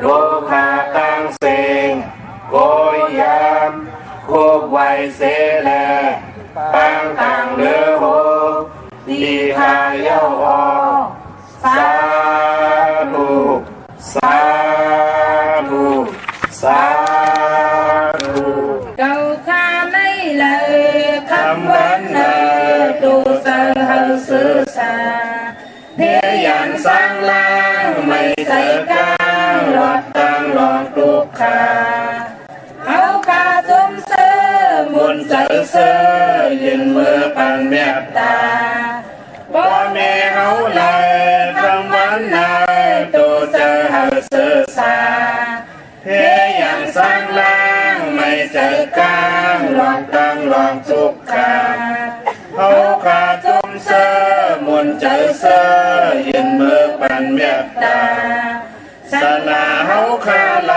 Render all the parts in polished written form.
รูหาตังเสงโกยามโคกไวเสแลปังตังเลือโหดีคาเยาอสาธุสาธุสาธุเก่าข้าไม่เลยคำวันเนอดูเสหาสื่อสาเทียนสร้างล่างไม่ใส่กลางหลอดตั้งหลอกทุกขาเอาคาจุ่มเสือมุนใจเสือยืนมือปันเมตตาพ่อแม่เขาเลยคำวันนายตัวเจอหาสื่อสาเทียนสร้างล่างไม่ใส่กลางหลอดตั้งหลอกทุกขาเอาคาจุ่มเสือมุนใจเสือยืนมือปันเมตตาสนาเฮาคาไล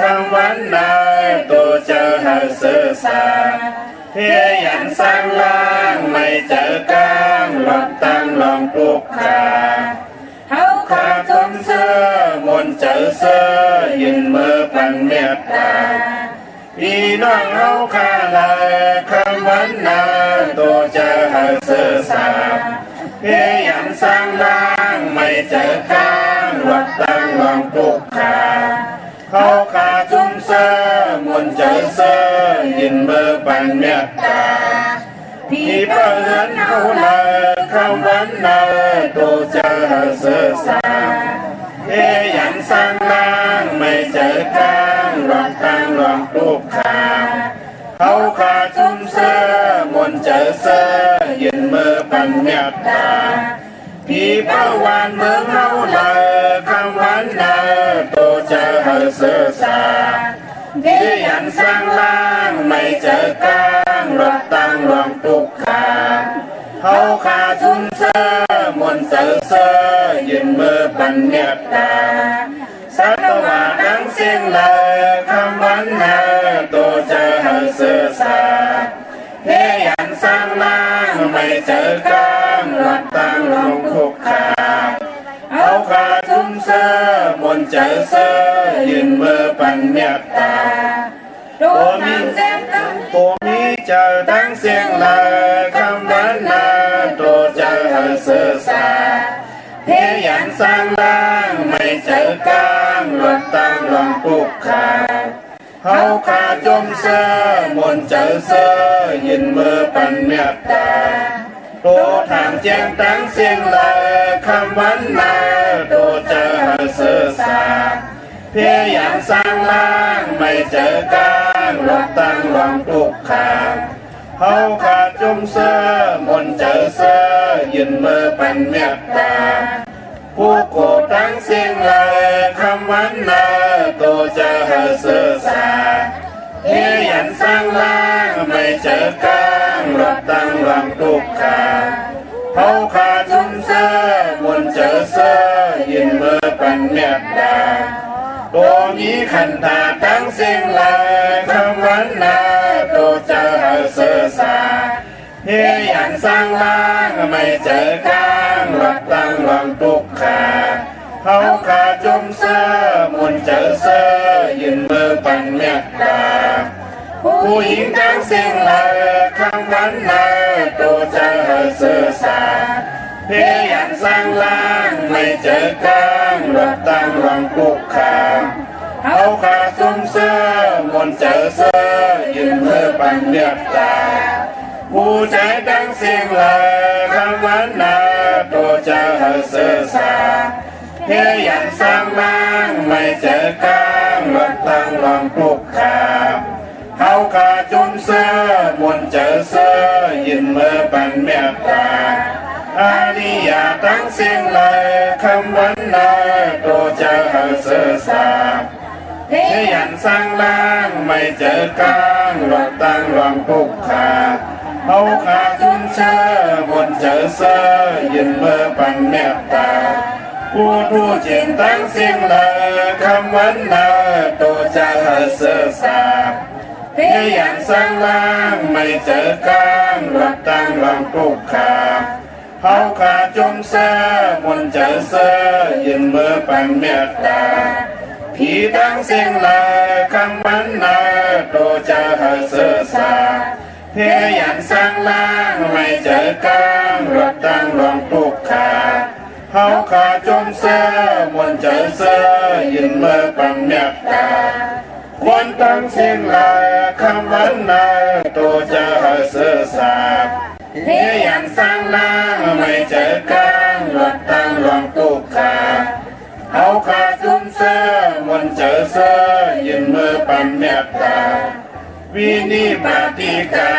คำวันนายตัวเจอหาสื่อสาเทียนสร้างล่างไม่เจอกลางหลอดตั้งลองทุกขาเฮาคาจุ่มเสือมุนใจเสือยืนมือปันเมตตาพี่น้องเฮาคาไลคำวันนายตัวเจอหาสื่อสาเทียนสร้างล่างไม่เจอกลางหลอดตั้งลองทุกขาเขาขาจุ่มเสือมุนใจเสือยืนมือปันเมตตาพี่เพื่อนเขาเลยคำวันนายตัวเจอหาสื่อสาเทียนสร้างล่างไม่เจอกลางหลอดตั้งลองทุกขาเขาขาจุ่มเสือมุนใจเสือยืนมือปันเมตตาพี่เป้าวันเมืองเฮาเลยคำวันนายตัวเจอหาสื่อสาเทียนสร้างล่างไม่เจอกลางหลอดตั้งลองทุกขาเขาขาจุ่มเสือมุนใจเสือยืนมือปันเมตตาสัตวะดังเสียงเลยคำวันนายตัวเจอหาสื่อสาเทียนสร้างล่างไม่เจอกลางหลอดตั้งลองทุกขาเอาขาจุ่มเสือมุนใจเสือยืนมือปันเมตตาตัวมีเจ็บตั้งตัวมีเจอตั้งเสียงเลยคำวันนายตัวเจอหาสื่อสาเทียนสร้างล่างไม่เจอกลางหลอดตั้งลองทุกขาเขาขาจุ่มเสือมุนใจเสือยืนมือปันเมตตาตัวทางแจ้งตั้งเสียงเลยคำวันนายตัวเจอหาสื่อสาเพียงสร้างล่างไม่เจอกลางหลอดตั้งลองทุกขาเขาขาจุ่มเสือมุนใจเสือยืนมือปันเมตตาผู้โกตั้งเสียงเลยคำวันนายตัวเจอหาสื่อสาเพียงสร้างล่างไม่เจอกลางหลอดตั้งลองทุกขาเขาขาจุ่มเสือมุนใจเสือยืนมือปันเมตตาตัวมีขันธาตั้งเสียงเลยคำวันนายตัวเจอหาสื่อสาเพียงสร้างล่างไม่เจอกลางหลอดตั้งลองทุกขาเขาขาจุ่มเสือมุนใจเสือยืนมือปันเมตตาผู้หญิงตั้งเสียงเลยคำวันนายตัวเจอหาสื่อสาเพียงสร้างล่างไม่เจอกลางหลอดตั้งลองทุกขาเขาขาจุ่มเสือมุนใจเสือยืนมือปันเมตตาผู้ใจตั้งเสียงเลยคำวันนายตัวเจอหาสื่อสาเพียงสร้างล่างไม่เจอกลางหลอดตั้งลองทุกขาเขาขาจุ่มเสือมุนใจเสือยืนมือปันเมตตาอาริยาตั้งเสียงเลยคำวันนายตัวเจอหาสื่อสาเพียงสร้างล่างไม่เจอกลางหลอดตั้งลองทุกขาเขาขาจุ่มเสือมุนใจเสือยืนมือปันเมตตาผู้ทูจินตั้งเสียงเลยคำวันนายตัวเจอหาสื่อสาเพียงสร้างล่างไม่เจอกลางหลอดตั้งลองทุกขาเขาขาจุ่มเสือมุนใจเสือยืนมือปันเมตตา ผีดังเสียงเลยคำวันนาตัวจะหาเสือสาเพียยันสร้างล่างไม่เจอกลางรถตั้งรองตุกขาเฮาขาจมเสื้อมวนเจอเสื้อยืนเมื่อปังเมียตาคนตั้งเสียงลายคำวันนาตัวจะหาเสือสาเพียยันสร้างล่างไม่เจอกลางรถตั้งรองตุกขาเฮาขาจมเสื้อมวนเจอเสื้อยืนเมื่อปังเมียตาวินิปติกา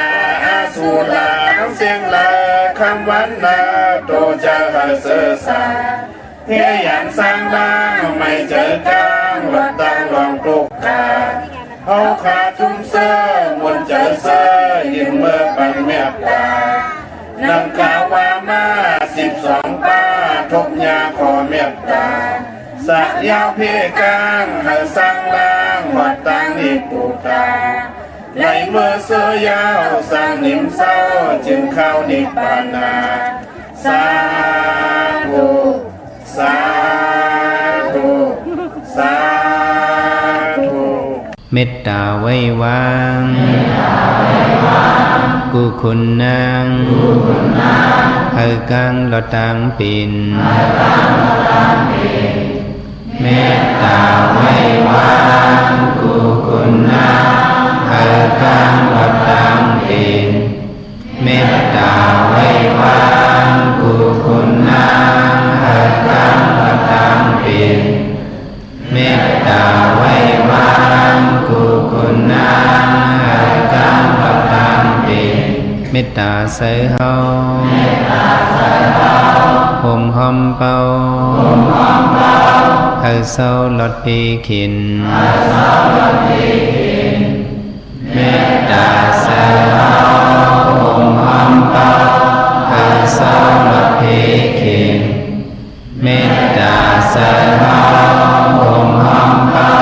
อาสุลาเสียงลาคำวันนาโตจะหาเสือสาเพียยันสร้างล่างไม่เจอกลางรถตั้งรองตุกขาเฮาขาจุมเสื้อมวนเจอเสื้อยืนเมื่อปังเมียตานำข่าวว่ามา12ป้าทุกยาขอเมียตาสักยาวเพียกลางหาสร้างล่างวัดตั้งนิปุตาในเมื่อเสือยาวสร้างนิมเศร้าจึงเข้านิพพานาสาธุสาธุสาธุเมตตาไว้วางกุคุณนางเอกังลอตังปินเมตตาไว้วางกุคุณนางเอกังลอตังปินเมตตาไว้วางกุคุณนางเอกังลอตังปินเมตตาไว้วางกุคุณนางเอกังลอตังปินเมตตาใส่เฮาห่มหอมเป่าเอเศร้าลดพีขินเมตตาใส่เฮาห่มหอมเป่าเอเศร้าลดพีขินเมตตาใส่เฮาห่มหอมเป่า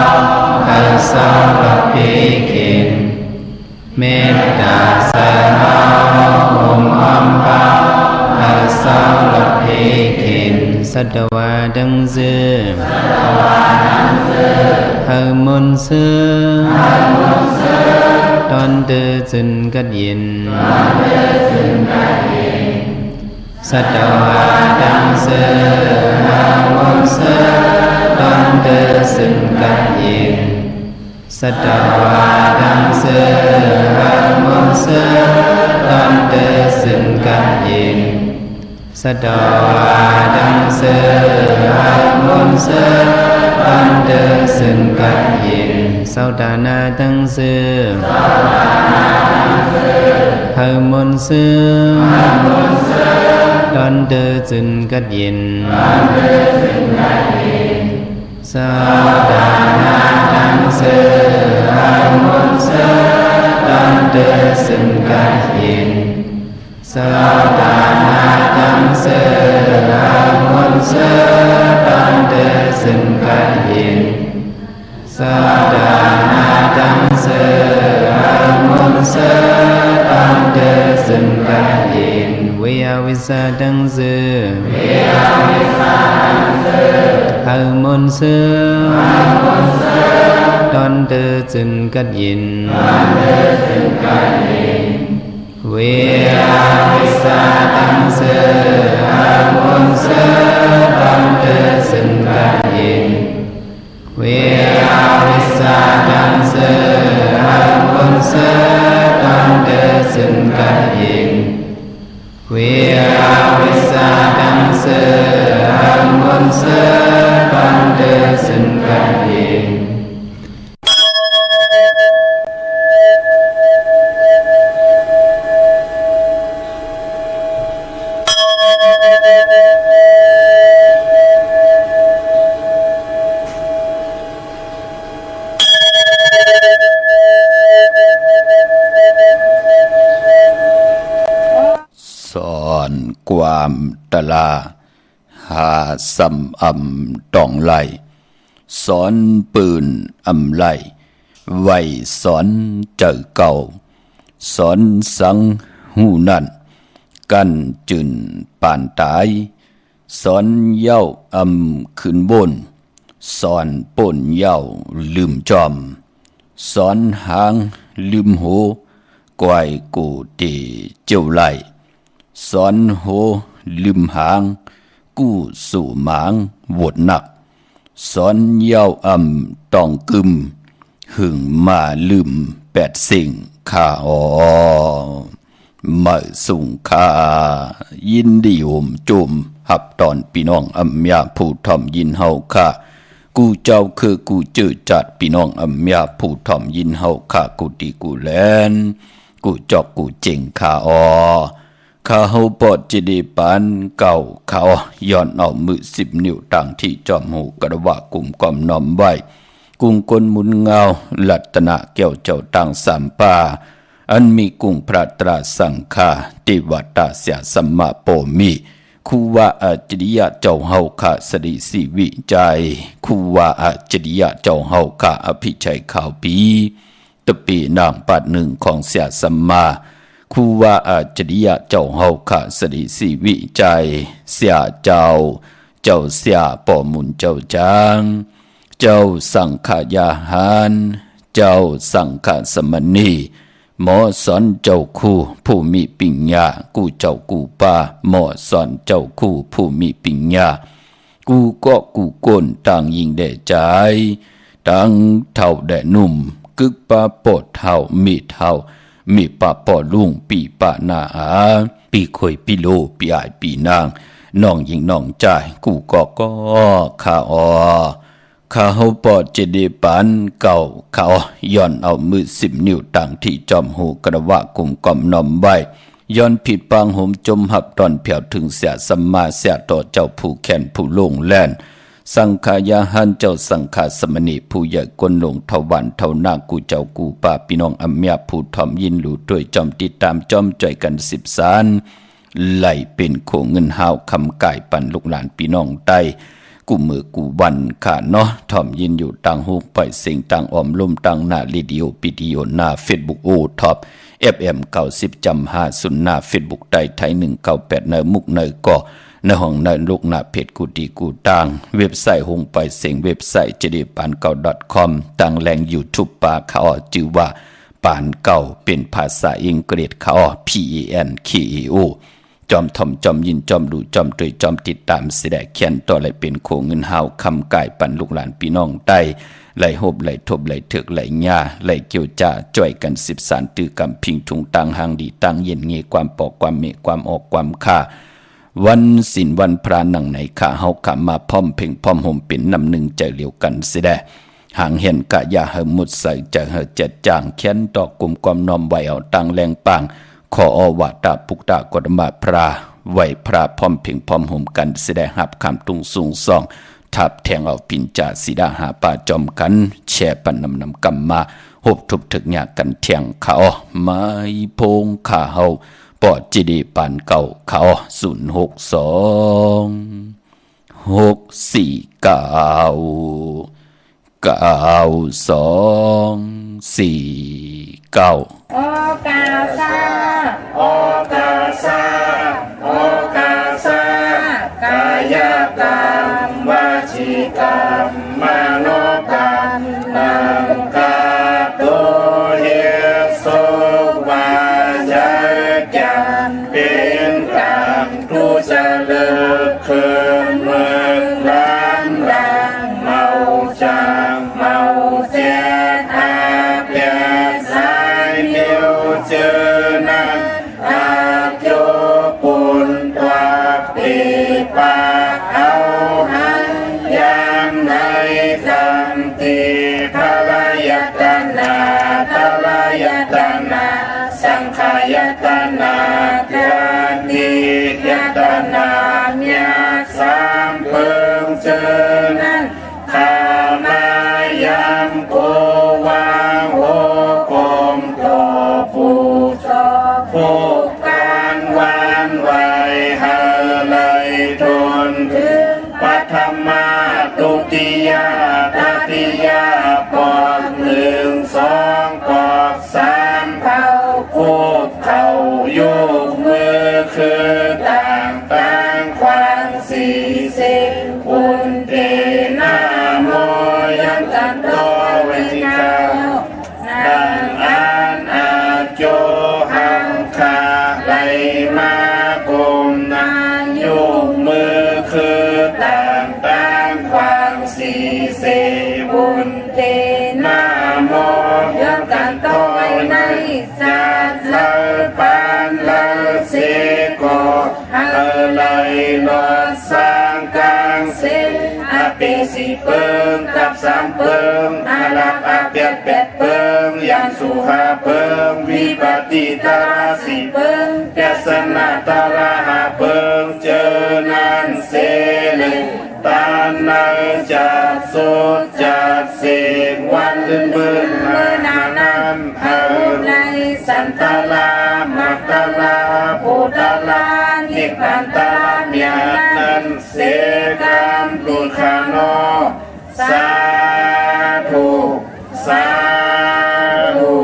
เอเศร้าลดพีขินเมตตาใส่เฮาห่มหอมเป่าเอเศร้าลดพีขินสัตวาดังเสือเฮมนเสือตอนเดือจึนกัดยินสัตวาดังเสือเฮมนเสือตอนเดือจึนกัดยินสัตวาดังเสือเฮมนเสือตอนเดือจึนกัดยินสัตวาดังเสือเฮมนเสือตอนเดือจึนกัดยินสัตานาดังเสือเฮมนเสือตอนเดือจึนกัดยินสัตานาดังเสือเฮมนเสือตอนเดือจึนกัดยินสัตานาดังเสือเฮมนเสือตอนเดือจึนกัดยินสัตานาดังเสือเฮมนเสือตอนเดือจึนกัดยินเวียวิสาดังเสือเฮมนเสือตอนเดือจึนกัดยินเวียวิสาดังเสือเฮมนเสือตอนเดือจึนกัดยินเวียวิสาดังเสือเฮมนเสือตอนเดือจึนกัดยินเวียวิสาดังเสือเฮมนเสือตอนเดือจึนกัดยินสอนความตลาหาสำตองไหลสอนปืนไหลไว้สอนเจอเก่าสอนสังหูนั่นกันจืนป่านตายสอนเย้าขึ้นบน สอนป่นเหย้าลืมจอมสอนหางลืมหูกวยกูตีเจ้าไหลสอนหูลืมหางกู้สู่หมางหวดหนักสอนเหย้าตองกึมหึงมาลืมแปดสิ่งข้ามาสุงข้ายินดีโอมจุมหับตอนพี่น้องอัมยาผู้ทอมยินเฮาข้ากูเจ้าคือกูจืดจัดพี่น้องอัมยาผู้ทอมยินเฮาข้ากูดีกูแลนกูจอกกูเจ๋งข้าข้าเฮาปอดจะดีปานเก่าเขาย้อนเอามือ10 นิ้วตั้งที่จอมหูกระวะกลุ่มกอมน้อมไว้กุ้งกลมุนเงาลัตนะแก้วเจ้าตั้งสามป่าอันมีกุ้งพระตราสังฆาติวัตตาเสียสัมมาโปมิคูวาอาจริยะเจ้าเฮาข้าสริสิวิจัยคูวาอาจริยะเจ้าเฮาข้าอภิชัยข่าวปีตะปีนางปัดหนึ่งของเสียสัมมาคูวาอาจริยะเจ้าเฮาข้าสริสิวิจัยเสียเจ้าเสียปอมุนเจ้าจางเจ้าสังขายาหารเจ้าสังฆสมณีหมอสอนเจ้าคู่ผู้มีปัญญากูเจ้ากูป้าหมอสอนเจ้าคู่ผู้มีปัญญากูก็กูก้นต่างยิงแด่ใจต่างเท่าแด่นุ่มกึกปาปอดเท่ามีปาปอลุงปีปานาปีคอยปีโลปีอายปีนางน้องยิงน้องใจกูก็ข้าข้าเฮาปอดเจดีปานเก่าเขาย้อนเอามือ10 นิ้วตั้งที่จอมหูกระวะกุมก่อมน้อมไว้ย้อนผิดปางห่มจมหับตอนเผียวถึงเสียสัมมาเสียต่อเจ้าผู้แค้นผู้ลงแล่นสังขายาหันเจ้าสังฆสมณีผู้ใหญ่กวนลงเทวันเทานางกูเจ้ากูป่าพี่น้องอัมยาผู้ทอมยินหลู่ด้วยจอมติดตามจอมจ่อยกัน10 สานไหลเป็นโคเงินหาวคำกายปันลูกหลานพี่น้องใต้กูมือกูวันขาเนาะทอมยินอยู่ต่างหูปล่อยเสียงต่างออมลุ่มต่างหน้าลีดีโอปิดีโอหน้าเฟซบุ๊กโอท็อป FM 90.50หน้าเฟซบุ๊กไทย198เนมุกเนก็ในห้องในลูกหน้าเพจกูดีกูต่างเว็บไซต์หงปล่อยเสียงเว็บไซต์jedipan9.com ต่างแหล่ง YouTube ปาเขาชื่อว่าปานเก่าเป็นภาษาอังกฤษเขา PANKEOจอมทอมจอมยินจอมดูจอมตรยจอมติดตามเสดแขนต่อไหลเป็นโคเงินหาวคำกายปันลูกหลานพี่น้องใต้ไหลโหบไหลทบไหลเถือกไหลหญ้าไหลเกี่ยวจ่าจ่อยกัน10 สานตือกำพิงทุงตังหางดีตังเย็นเงความปอกความเมความออกความค่าวันศีลวันพระนังไหนข้าเฮาขามาพร้อมเพ่งพร้อมห่มเป็นน้ำหนึ่งใจเหลียวกันเสดหางเห็นกะยาเฮมุดใส่จะเฮเจ็ดจางแขนต่อกลุ่มความนอมไหวเอาตังแรงปางขออวาตาปุกตากฎมาพระไหวพระพร้อมเพ่งพร้อมห่มกันแสดงหับคำตุงสูงส่องทับแทงเอาปินจ่าสีดาหาป่าจอมกันแช่ปันนำกำมาหบทุบถึกหยากันเทียงเขาไม้พงขาเฮาปอดจีดีปานเก่าเขา062 โอกาสาโอกาสากายกรรมวจีกรรมมโนกรรมนังกาตุเยสุวาจจันเป็นกรรมทุจริตคืนเมืองร้านดังเมาจางเมาเจ็ดอาเปียสายเดียวเจอนั้นอาโยปุนตัวปีปาเอาหันยามในคำตีทลายตนาสังขายตนาจันติยตนาเมียสามเพิงเจอนั้นข้ามายามโกวางโหกมโตผู้การวันไหวหาเลยทนถึงปัทมาตุติยาตติยาปอก1 2ปอก3เข้าเข้าโยกมือคือต่างควาง40อุนเตนะโม จิกาดังอานอาโจหังคาไหลมากุมนายุกมือคือต่างความสีเสบุญเตนาโมยกกันต้อยในจัดเลปานเลเสโกเลยลอดสร้างกลางเสอาเปสีเปิงกับสามเปิงอาลาอาเปียดเป็ดเปิงยังสุหาเปิงวิปติตาสีเปิงแกสนาตาลาหาเปิงเจอนันเสเลยตานาจัดสุดจัดเสกวันลื่นเบิ่งเมื่อนานันอาในสันตาลามัตตาลาภูตาลานิพพานตาเมียนันเสกันตุคาโนสาธุสาธุ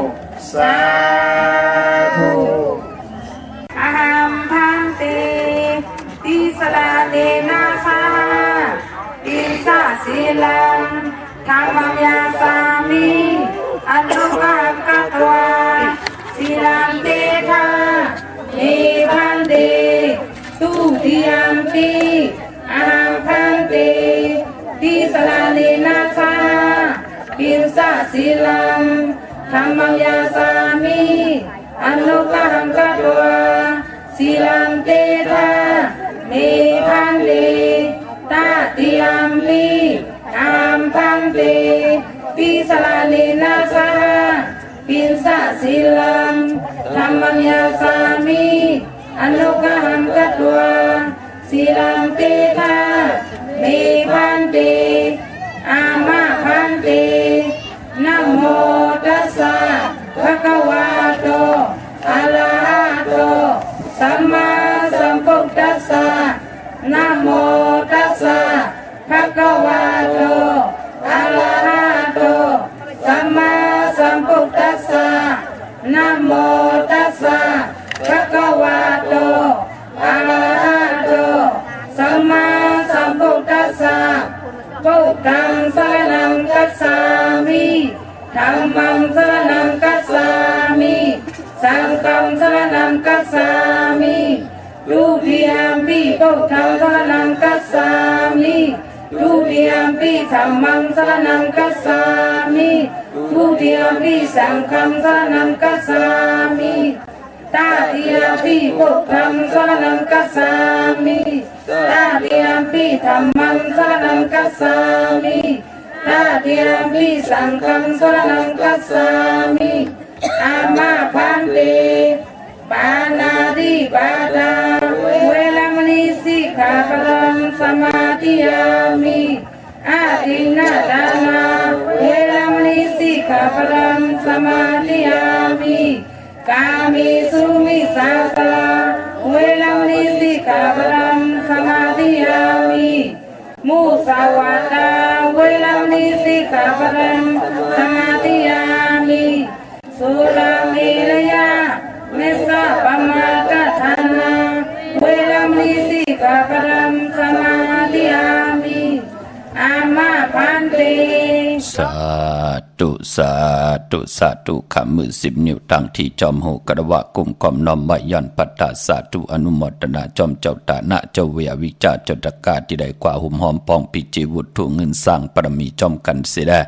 สาธุอะหัมพันเตติสลาเนนาคาติสาสีลังธรรมัญญาสามิอันตุกังกัตวาสีลังเตทานิพันเตตุติยัมปิอะหัมพันเตติสลาเนนาคาติสาสีลังธรรมัญญาสามิอันตุกังกัตวาสีลังเตทานิพันเตตาติยัมปิอัมพันเตปิสลาเนนาสาปินสะสีลังธรรมัญญาสามิอนุกหังกัตวาสีลังเตทานิพันเตอามาพันเตนะโมตัสสะภะคะวะโตอะระหะโตสัมมาสัมพุทธัสสะนะโมตัสสะภะคะวะโตอะระหะโตสัมมาสัมพุทธัสสะนะโมตัสสะภะคะวะโตอะระหะโตสัมมาสัมพุทธัสสะพุทธังสรณังคัจฉามิธัมมังสรณังคัจฉามิสังฆังสรณังคัจฉามิทุติยัมปิพุทธังสรณังคัจฉามิทุติยัมปิธัมมังสรณังคัจฉามิทุติยัมปิสังฆังสรณังคัจฉามิตาติยัมปิพุทธังสรณังคัจฉามิตาติยัมปิธัมมังสรณังคัจฉามิตาติยัมปิสังฆังสรณังคัจฉามิอามาพันเตปานาติปาตาเวรมณีสิกขาปะทังสมาธิยามิอาทินนาทานาเวรมณีสิกขาปะทังสมาธิยามิกามิสุมิสาสละเวรมณีสิกขาปะทังสมาธิยามิมุสาวาทาเวรมณีสิกขาปะทังสมาธิยามิสุรามิรยาเมสะปมาทฐานาเวรมณีสิกขาปะทังสมาธิยามิอามาพันเตสาธุสาธุสาธุขมือ10 นิ้วตั้งที่จอมหูกระวะกุมกอมน้อมไว้ย่อนปัตตาสาธุอนุโมทนาจอมเจ้าตานะเจ้าเวียวิจาเจ้าตะกาที่ได้กว่าหุมหอมปองปิจิวุฒุเงินสร้างปรมีจอมกันเสียได้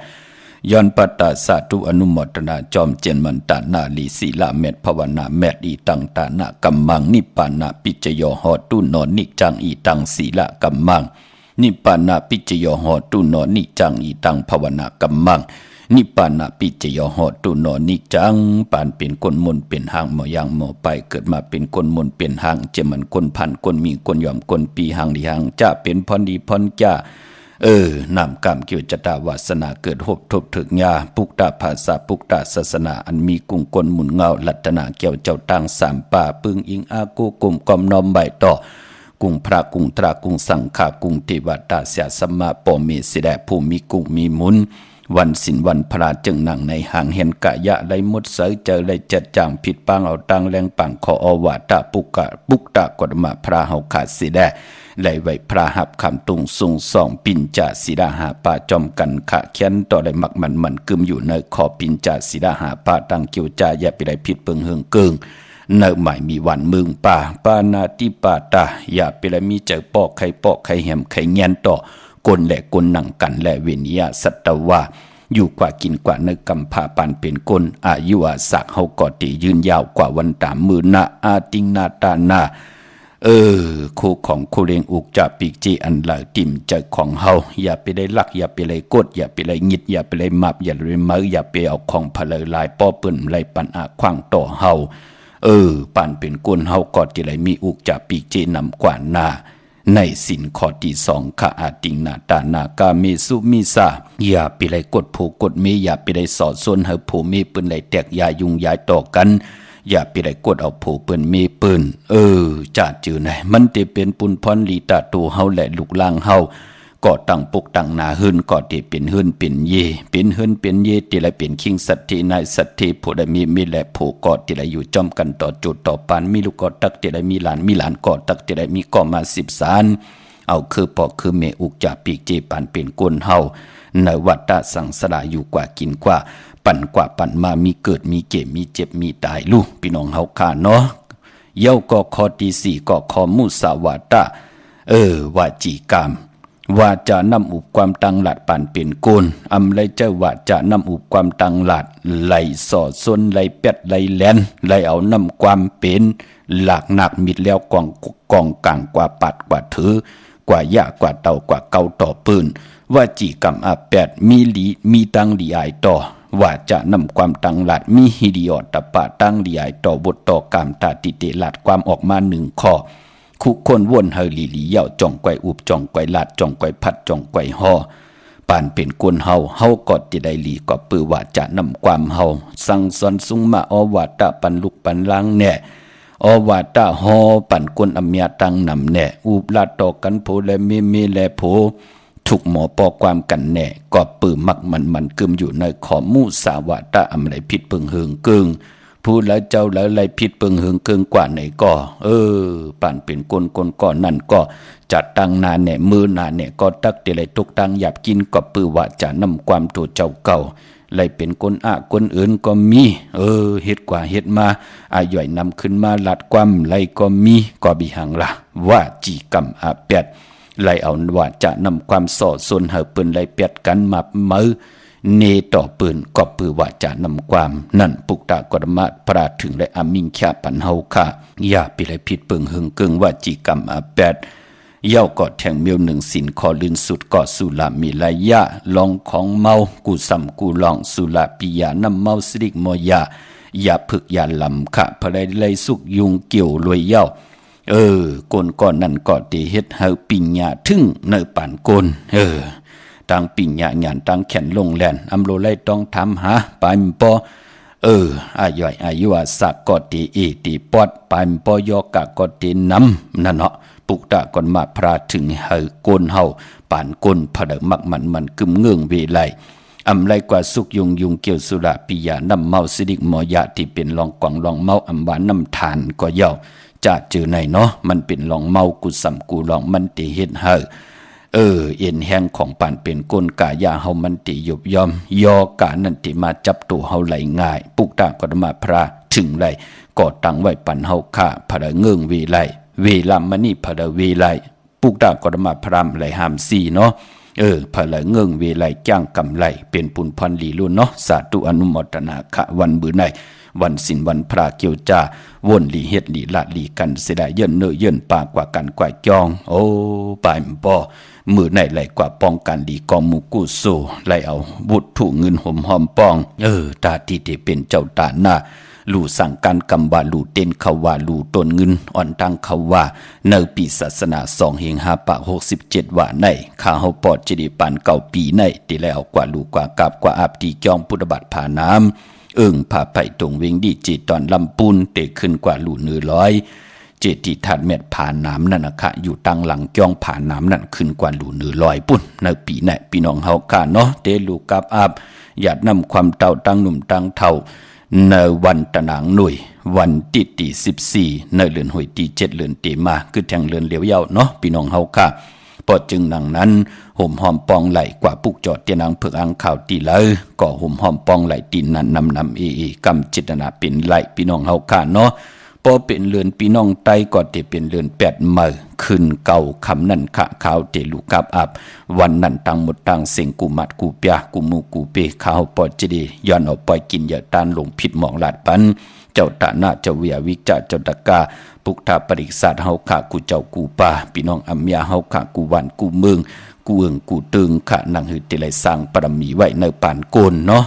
ย้อนปัตตาสาธุอนุโมทนาจอมเจนมันตานาลีศีลาเมตภาวนาเมตอีตังตานะกัมมังนิปปานะปิจโยโหตุโนนิจังอีตังศีละกัมมังนิปปานะปิจโยโหตุโนนิจังอีตังภาวนากัมมังนิปปานะปิจโยโหตุโนนิจังปานเป็นคนมนเป็นหางหมอยังหมอไปเกิดมาเป็นคนมนเป็นหางเจมันคนพันคนมีคนยอมคนปีหางดีหางจะเป็นพรดีพรจ้านำกรรมเกี่ยวจตาวาสนาเกิดหบทบถึกยาปุกตาภาษาปุกตาศาสนาอันมีกุงกลหมุนเงาลัตนาเกี่ยวเจ้าตังสามป่าปึงอิงอากูกุมกอมนอมใบต่อกุงพระกุงตรากุงสังฆากุงเทวตาเสียสมมาปอเมสิแดผู้มีกุงมีมุน วันสินวันพระจึงนั่งในหางเห็นกะยะไรมุดเสยเจอไรจัดจางผิดปังเอาตังแรงปังขออวาตะปุกตะกฎมาพระเฮาขาดสิแดไหลไว้พระหับคำตุงสูงสองปินจ่าสีดาหาป่าจอมกันขะเขียนต่อได้มักมันกึมอยู่ในขอปินจ่าสีดาหาป่าตังเกียวจ่าอย่าไปได้ผิดเปิงเฮืองเกิงเนื้อใหม่มีวันมึงป่าปานาติปาตาอย่าไปได้มีเจอปอกไข่แหมไข่เงียนต่อกลและกลหนังกันและเวนิยสัตวาอยู่กว่ากินกว่าในกำพาปันเป็นกลอายุอาศักเฮาก่อตียืนยาวกว่าวันตามมือนาอาติงนาตานาคู่ของคู่เลงอุกจะปีกจีอันหลายติ่มใจของเฮาอย่าไปได้ลักอย่าไปเลยกดอย่าไปเลยงิดอย่าไปเลยมับอย่าเลยมืออย่าไปเอาของพลลายป้อเปิ้นไหลปันอาขวางต่อเฮาปันเป็นกลเฮาก่อที่ไหลมีอุกจะปีกจีนำกว่านาในสินข้อที่สองข้าอาติงนาตานากาเมสุมิสาอย่าไปเลยกดผูกดเมอย่าไปเลยสอดส่วนเฮาผู้มีปืนไหลแตกยายุงยายต่อกันอย่าไปได้กดเอาผู้ปืนมีปืนจ่าจือไหนมันจะเป็นปุนพรลีตาตูเฮาและลูกล่างเฮาก็ตั้งปุกตั้งนาหืนก็ที่เป็นหืนเป็นเยเป็นหืนเป็นเยที่ละเป็นคิงสัตตินายสัตติผู้ใดมีและผู้ก็ที่ละอยู่จอมกันต่อจุดต่อปานมีลูกก็ตักที่ละมีหลานก็ตักที่ละมีก็มา10 สารเอาคือปอกคือเมอุกจ่าปีกเจปานเป็นกวนเฮาในวัฏฏะสังสารอยู่กว่ากินกว่าปั่นกว่าปั่นมามีเกิดมีเก็บมีเจ็บมีตายลูกพี่น้องเฮาข้าเนาะเย้าก็ข้อที่4ก็ข้อมุสาวาตะวาจีกรรมว่าจะนำอุปความตังหลัดปั่นเป็นโกนอำไรเจ้าว่าจะนำอุปความตังหลัดไหลสอดซนไหลเป็ดไหลแลนไหลเอานำความเป็นหลักหนักมิดแล้วกองกลางกว่าปัดกว่าถือกว่ายากว่าเต่ากว่าเกาต่อปืนว่าจีกรรมอา8มีตังหลีอายต่อว่าจะนำความตังหลัดมีฮิริยอตปะตังหลีอายต่อบทต่อกรรมตาติเตหลัดความออกมา1 ข้อคุคนวนเฮลีเย่าจ่องไกวอุบจ่องไกวลาดจ่องไกวพัดจ่องไกวห่อปานเป็นกวนเฮาก็จะได้หลีก็ปือว่าจะนำความเฮาสั่งสอนสุงมาอวาตะปันลุกปันล้างแน่อวาตะห่อปันกวนอำยาตังนำแน่อุบลาดต่อกันโพและมีและโพถูกหมอปอความกันแน่ก็ปือมักมันกึมอยู่ในขอมุสาวาตะอำไรผิดเปิงเฮืองเกิงพูดแล้วเจ้าแล้วไรผิดเปิงเฮืองเกิงกว่าไหนก็ป่านเป็นกลก่อนนั่นก็จัดตั้งนาแน่มือนาแน่ก็ตักเตไรตกตังหยับกินก็ปือว่าจะนำความตัวเจ้าเก่าไรเป็นคนคนอื่นก็มีเฮ็ดกว่าเฮ็ดมาอาย่อยนำขึ้นมาลัดความไรก็มีก็บิหังละว่าจีกรรมไล่เอาว่าจะนำความสอดส่วนเฮาปืนไล่เปียดกันมามือเนต่อปืนก็ปือว่าจะนำความนั่นปุกตากรมะพระถึงและอามิงแค่ปันเฮาค่ะอย่าไปไล่ผิดเปิงหึงเกิงว่าจีกรรมเย้าก็แทงเมียว1 สินคอลื่นสุดก็สุลามีลายะลองของเมากูซ้ำกูลองสุลาปิยานำเมาสิริกมอยาอย่าพึกอย่าลำค่ะพระไล่สุกยุงเกี่ยวรวยเย้ากนก่อนนั่นก็ตีเฮ็ดเฮาปิญญาถึงในป่านกนตั้งปิญญาญาณตั้งแขนลงแลนอำโลไลต้องทำหาปายมปออายุอาศักก็ตีตีปอดปายมปอยอกะก็ตีน้ำนั่นเนาะปุกตะก่อนมาพระถึงเฮากนเฮาป่านกนพะเดมักมันกึมเงื่องเวไลอำไรกว่าสุกยุงเกี่ยวสุราปิยานำเมาสิริกมอยะที่เป็นลองกวางลองเมาอำหวานน้ำทานก็เย้าจะจือในเนาะมันเป็นลองเมากุสัมกูลองมันติเฮ็ดเฮเอ็นแห้งของป่านเป็นก้นกายาเฮามันติยุบยอมยอกานั่นติมาจับตัวเฮาไหลง่ายปุกตากฎมาพระถึงไหลก็ตั้งไว้ปันเฮาค่าพระเงื่องวีไหลเวลามณีพระเวไหลปุกตากฎมาพรามไหลหามสีเนาะพระเงื่องเวไหลจ้างกำไหลเป็นปุนพันลีลุ่นเนาะสาธุอนุโมทนาค่ะวันบื้อในวันสินวันพระเกี่ยวจ้าวนหลีเฮ็ดหลีละหลีกันเสียดายเยินเนเยินปากว่ากันกว่าจองปายมปอมือในไหลกว่าป้องกันหลีกองมุกุโซไหลเอาบุตรถูเงินห่มหอมปองตาที่เป็นเจ้าตาหน้าลู่สั่งการกำว่าลู่เต้นเขาว่าลู่ต้นเงินอ่อนตั้งเขาว่าในปีศาสนา2 เฮง5 ปะ 67ว่าในข้าเฮาปอดจะได้ปานเก่าปีในที่แล้วกว่าลู่กว่ากาบกว่าอาบตีจองพุทธบัตรผาน้ำผ่าไผ่ตรงเวงดีจีตอนลำปูนเตะขึ้นกว่าหลู่เนื้อร้อย เจติธาตุเม็ดผ่านน้ำนั่นนะคะอยู่ตั้งหลังจ้องผ่านน้ำนั่นขึ้นกว่าหลูเหนือลอยปุ่นในปีไหนพี่น้องเฮาค่ะเนาะเตลูกกับอาบอยากนำความเต่าตั้งหนุ่มตั้งเท่าในวันตะนางหน่วยวันที่14ในเดือนหวยที่7เดือนเตมาคือแทงเดือนเหลียวยาวเนาะพี่น้องเฮาค่ะพอจึงดังนั้นห่มหอมปองไหลกว่าปุกจอดเตียนางเผือกอังข่าวตีเลยก็ห่มหอมปองไหลตีนั้นนำกำจิตนาเป็นไหลพี่น้องเฮาค่ะเนาะพอเป็นเรือนพี่น้องไตก็จะเป็นเรือน8มื้อขึ้นเก่าคำนั้นขะขาวเตลูกกับอับวันนั้นตั้งหมดตั้งเสียงกูมัดกูเปียกูมูกูเปข้าวปอจดีย้อนเอาปล่อยกินอย่าต้านลงผิดหมองลาดปันเจ้าตาหน้าเจ้าเวียวิจาเจ้าตะกาปุกทาปริศาสเฮาขะกูเจ้ากูป่าพี่น้องอัมยาเฮาขะกูวันกูเมืองกูเอิงกูตึงขะนังหือติไลสร้างปรมีไว้ในปานโกนเนาะ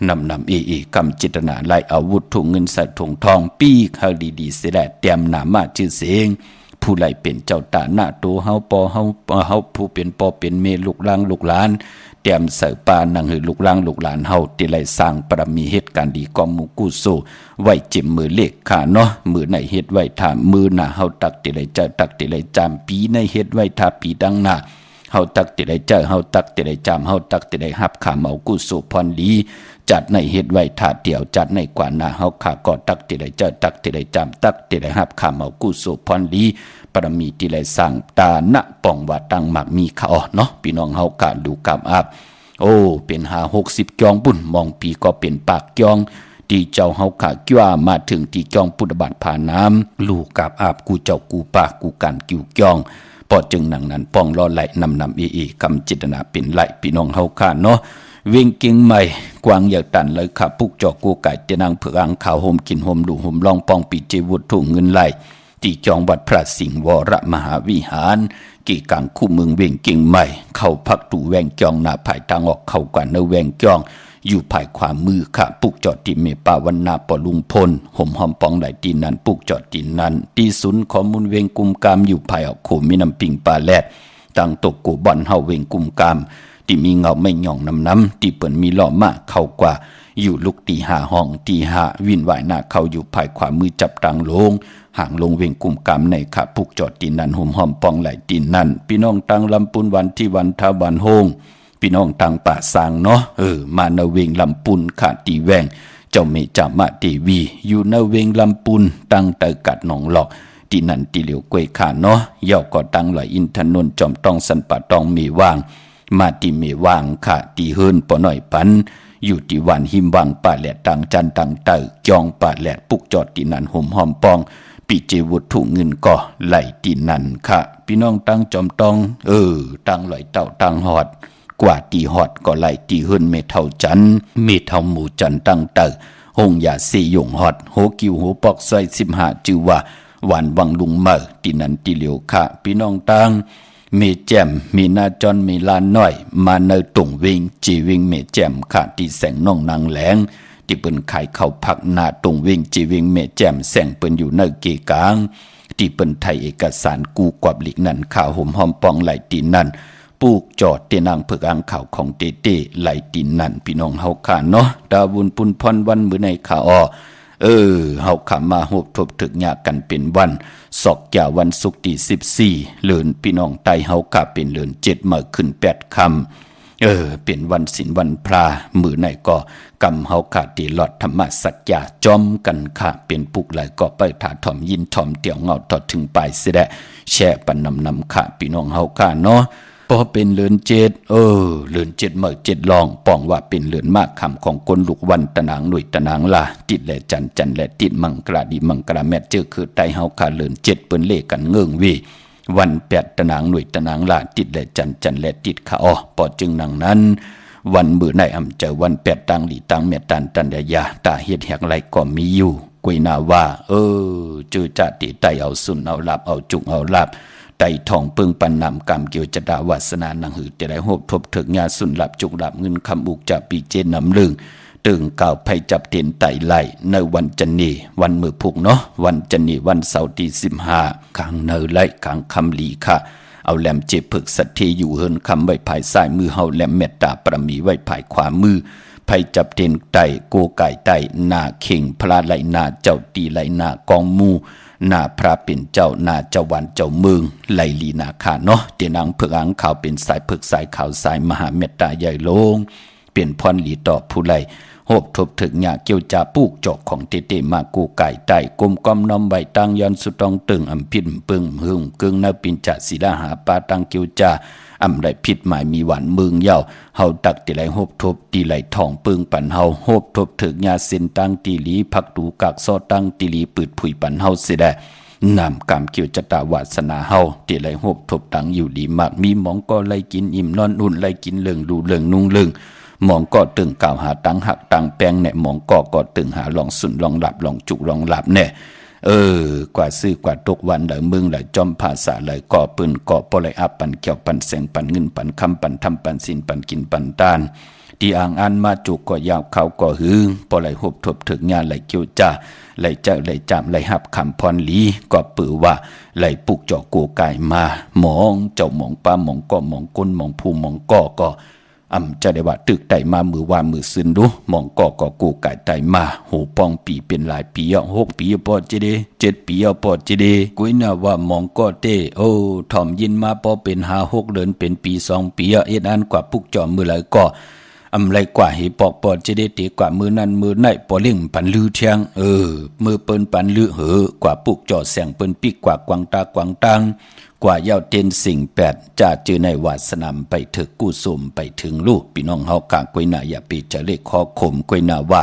นำกำจิตนาไล่อาวุธถุงเงินใส่ถุงทองปีกเฮาดีๆเสียแลเตรียมหนามาชื่อเสียงผู้ไล่เป็นเจ้าตาหน้าโตเฮาปอเฮาผู้เป็นปอเป็นเมลูกหลางลูกหลานเตรียมใส่ปานังหือลูกหลางลูกหลานเฮาติไลสร้างปรมีเหตุการณ์ดีกอมมุกุโซไว้จิมมือเล็กขาเนาะมือในเฮ็ดไว้ถามมือหน้าเฮาตักติไลเจ้าตักติไลจามปีในเฮ็ดไว้ทาปีดังหน้าเฮาตักติได้เจอเฮาตักติได้จำเฮาตักติได้หับขาเมากุสุพรลีจัดในเฮ็ดไว้ถาเดี่ยวจัดในกว่าหน้าเฮาขาก็ตักติได้เจอตักติได้จำตักติได้หับขาเมากุสุพรลีปรมีติได้สร้างตาณป่องว่าตั้งมักมีเขาเนาะพี่น้องเฮากะดูกับอาบโอ้เป็น60จองปุ่นมองปีก็เป็นปากจองที่เจ้าเฮาขาจ้ามาถึงที่จองพุทธบัตรผ่านน้ำลูกกับอาบกูเจ้ากูปากกูกันกิ้วจองพอจึงหนังนั้นป้องรอไหลนำกำจิตนาเป็นไหลพี่น้องเฮาค่ะเนาะเวียงเก่งใหม่กวางอยากตันเลยค่ะปุกจอกกูไก่เตนางเผือกอังข่าวโฮมกินโฮมดูโฮมลองปองปีเจวุฒถุงเงินไหลที่จองวัดพระสิงห์วรมหาวิหารกี่กังคู่เมืองเวียงเก่งใหม่เข้าพักตู่แวงจองหน้าภายทางออกเข้ากว่าเนแวงจองอยู่ภายขวามือค่ะปุกจอดที่เมปาวันนาปอลุงพลห่มหอมปองไหลตีนั้นปุกจอดตีนั้นที่ศูนย์ข้อมูลเวงกุมกามอยู่ภายออกโขมีน้ำปิงปลาแลดตั้งตกกูบ่อนเฮาเวงกุมกามที่มีเงาไม่หย่องน้ำที่เปิ่นมีล้อมาเข้ากว่าอยู่ลุกตีหาห้องตีหาวินไหวหน้าเขาอยู่ภายขวามือจับตังลงห่างลงเวงกุมกามในค่ะปุกจอดตีนั้นห่มหอมปองไหลตีนั้นพี่น้องตังลำปุนวันที่วันทาวันโฮงพี่น้องต่างป่าสางเนาะมาเนเวงลำปุนขาดตีแวงเจ้าเมจามาเทวีอยู่เนเวงลำปุนตั้งเตอกัดหนองหลอกที่นั่นที่เหลียวกวยขาเนาะเย่าก็ตั้งไหลอินทนนท์จอมตองสันป่าตองมีว่างมาที่มีว่างขาตีเฮินปอหน่อยปันอยู่ที่วันหิมวังป่าแหลดตังจันตังเตอจองป่าแหลดปุกจอดที่นั่นห่มหอมปองปีเจวุฒถุเงินก็ไหลที่นั่นค่ะพี่น้องตั้งจอมตองตั้งไหลเต่าตั้งหอดกว่าตีหอดก็ไหลตีเฮินเมเท่าจันเมเท่าหมู่จันตั้งเตอหงยาเสยงหอดโหกิวโหปอกซอย15จือว่าหวานวังลุงเมอที่นั่นที่เหลียวค่ะพี่น้องตั้งเมแจมมีนาจอนมีลานน้อยมาเนตุ่งวิงจีวิงเมแจมค่ะที่แสงน้องนางแหลงที่เปิ้นขายข้าวผักนาตุ่งวิงจีวิงเมแจมแสงเปิ้นอยู่เนเกกลางที่เปิ้นไทยเอกสารกูกวบหลีกนั่นข้าวห่มหอมปองไหลตีนั่นปูกจอดเตนางเผือกอังข่าวของเตเต้ไหลตีนั่นพี่น้องเฮาค่ะเนาะดาวุนปุนพรวันมื้อในข่าวเฮาขามาโหบทบถึกยากันเป็นวันศอกยาวันศุกร์ที่14เดือนพี่น้องไตเฮากะเป็นเดือน7มื้อขึ้น8ค่ำเป็นวันศีลวันพระมื้อไหนก็กำเฮากะที่หลอดธรรมสัจจาจอมกันค่ะเป็นปุกหลายก็ไปถาถ่อมยินถ่อมเตี่ยวเงาทอดถึงปลายสิแดะแช่ปันนำค่ะพี่น้องเฮากะเนาะพอเป็นเดือน7เดือน7มื้อ7ลองป้องว่าเป็นเดือนมากคำของคนลูกวันตะนางหน่วยตะนางลาติดและจันและติดมังกราดีมังกราแม่เจอคือไตเฮาค่ะเดือน7เปิ้นเลกันเงิงวีวัน8ตะนางหน่วยตะนางลาติดและจันและติดค่ะพอจึงนังนั้นวันมื้อไหนอำเจอวัน8ตังหลีตังแม่ตันตันยาตาเฮ็ดแหกไหลก็มีอยู่กุยนาว่าจือจะติไตเอาสุนเอาลาบเอาจุกเอาลาบไต่ทองเปิงปันนำกรรมเกี่ยวจดาวาสนานังหือจะได้โหบทบถึงญาสุนหลับจุกหลับเงินคำอุกจะปีเจนนำลึงตึงเก่าไผจับเตียนไต่ไหลในวันจันนีวันมือพุกเนาะวันจันนีวันเสาร์ที่15ขังเนไหลขังคำลีค่ะเอาแหลมเจ็บผึกสัตทีอยู่เฮินคำไว้ภายซ้ายมือเฮาแหลมเมตตาประมีไว้ภายขวามือไผจับเตียนไต่โกไก่ไต่นาเข่งพลาไหลนาเจ้าตีไหลนากองมู หน้าพระเป็นเจ้าหน้าเจ้าวันเจ้าเมืองไหลลีนาคาเนาะเตียนางเผือกอังขาวเป็นสายเผือกสายขาวสายมหาเมตตาใหญ่ลงเปลี่ยนพรหลีต่อผู้ไหลโหบทบถึงหยาเกี่ยวจ่าปูกจอกของเตมากูไก่ไต่กลมกอมน้อมใบตังยันสุตองตึงอำพินปึงหึงกึ่งนาปินจ่าศิลาหาปาตังเกี่ยวจ่าอำไรผิดหมายมีหวานเมืองเย้าเฮาตักตีไหลโหบทบตีไหลทองปึงปันเฮาโหบทบถึงหยาเส้นตังตีหลีพักดูกากซอตังตีหลีปืดผุยปันเฮาเสียได้นำกรรมเกี่ยวจตาวาสนาเฮาตีไหลโหบทบตังอยู่ดีมากมีหมองก็ไลกินอิ่มนอนอุ่นไลกินเลิงดูเลิงนุ่งเลิงหมองก็ตึงกล่าวหาตังหักตังแปงเนี่ยหมองก็ตึงหาลองสุนลองหลับลองจุกลองหลับเนี่ยกว่าซื้อกว่าตกวันเลยมึงเลยจอมภาษาเลยก่อปืนก่อปลายอับปันเกี่ยวปันแสงปันเงินปันคำปันทำปันสินปันกินปันตานที่อ่างอันมาจุกก็ยาวเขาก็หึงปลายหบทบถึงงานเลยเกี่ยวจ้าเลยเจ้าเลยจำเลยหับคำพรลีก็ปือว่าเลยปลุกจ่อกูไก่มาหมองเจ้าหมองป้าหมองก็หมองก้นหมองภูหมองก็จะได้ว่าตึกไต่มามือว่ามือซึนดูมองก็กูไก่ไต่มาหูปองปีเป็นหลายปี6 ปีปอจิเด7 ปีปอจิเดกุยน่ะว่ามองก็เตถอมยินมาปอเป็น5-6 เดือนเป็นปี2 ปีเอ็ดอันกว่าปุกจอมมือไหลก็ไรกว่าหิปอกปอจิเดตีกว่ามือนั้นมือไหนปอเล่งปันลือเทียงมือเปิ้นปันลือกว่าปุกจอแสงเปิ้นปีกว่ากวางตากวางตังกว่าเย้าเต็นสิ่ง8จะเจอในวาสนามไปถึกกู้สมไปถึงลูกพี่น้องเฮากะกวยหน้าอย่าปีจะเลขคอข่มกวยหน้าว่า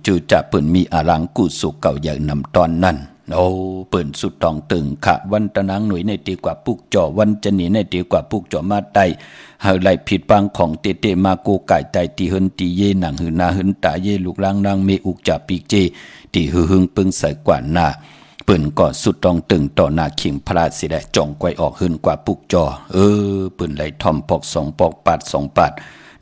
จูจะเปิ้นมีอารังกู้สุเก่าอย่างนำตอนนั้นเปิ้นสุดตองตึงขะวันตะนางหน่วยในตีกว่าปุกจ่อวันจะหนีในตีกว่าปุกจ่อมาไตเฮาไล่ผิดปังของเตมากูไก่ไตตีเฮินตีเยหนังหือนาหืนตาเยลูกลางนางเมอุกจ่าปีกเจตีหึงปึงใส่กว่าหน้าเปิ้นก็สุดตองตึงต่อหน้าขิงพระสิได้จ่องไกวออกหืนกว่าปุกจ่อเปิ้นไหลทอมปอก2 ปอกปาด2 ปาด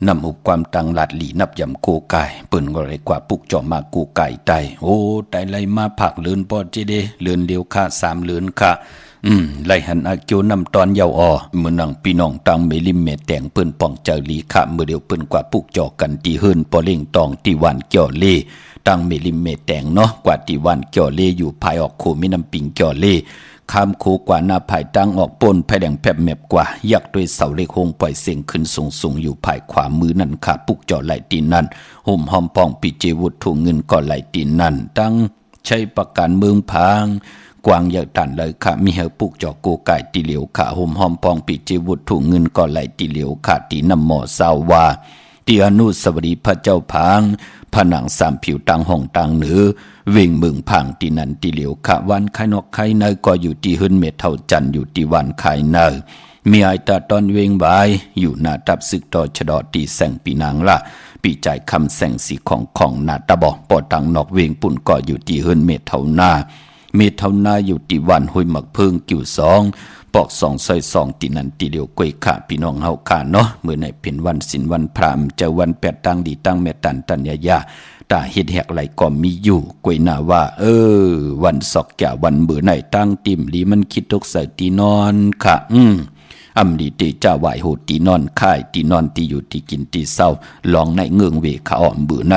นำอุบความตังหลัดหลีนับยำกูไก่เปิ้นก็เลยกว่าปุกจ่อมากูไก่ไตไตไหลมาผักเลือนปอจิเดเลือนเดียวค่ะ3 เลือนค่ะไลหันอาเกียวนำตอนเยามือนังพี่น้องตังเมลิมเมแต่งเปิ้นป่องเจอลีค่ะมือเดียวเปิ้นกว่าปุกจ่อกันตีเฮิรนปอเล่งตองตีวันเกี่ยวเล่ตังเมลิมเมแต่งเนาะกว่าตีวันเกี่ยวเล่อยู่ภายออกโคมิน้ำปิงเกี่ยวเล่ข้ามโคกว่าหน้าภายตั้งออกปนภายแดงแผบแมบกว่ายักด้วยเสาเล็กหงปล่อยเสียงขึ้นสูงอยู่ภายขวามือนั่นค่ะปุกจ่อไหลตีนั่นห่มหอมปองปีเจวุฒถุงเงินก่อไหลตีนั่นตั้งใช้ประกันเมืองพางกวางอยากตันเลยค่ะมีเฮปุกจ่อโกไก่ตีเหลียวค่ะห่มหอมปองปีเจวุฒถุงเงินก่อไหลตีเหลียวค่ะตีน้ำหมอสาววาตีอนุสาวรีย์พระเจ้าพางผนัง3 ผิวตังห้องตังเหนือเว่งมึงพังตีนันตีเหลียวขะวันไข่นกไข่เนยก็อยู่ที่หื้นเม็ดเท่าจันอยู่ที่วันไข่เนยมีไอตาตอนเวงบายอยู่หน้าตับศึกต่อชะดอตีแสงปีนางละปีใจคำแสงสีของหน้าตาบอกปอตังนอกเวงปุ่นก็อยู่ที่หื้นเม็ดเท่าหน้าอยู่ที่วันห้วยหมักเพิงกิ่ว2 ปอก2 ซอย 2ตีนันตีเหลียวกวยขาพี่น้องเฮาขาเนาะเมื่อในเป็นวันศีลวันพระเจ้าวัน8 ตังดีตั้งแม่ตันยาตาเฮ็ดแหกไหลก็มีอยู่กวยหน้าว่าวันศอกแก่วันเบื่อไหนตั้งติ่มลีมันคิดทุกใส่ตีนอนค่ะอำดีตีจ้าไหวโหตีนอนค่ายตีนอนตีอยู่ตีกินตีเศร้าลองในเงืองเวขาอ่อมเบื่อไหน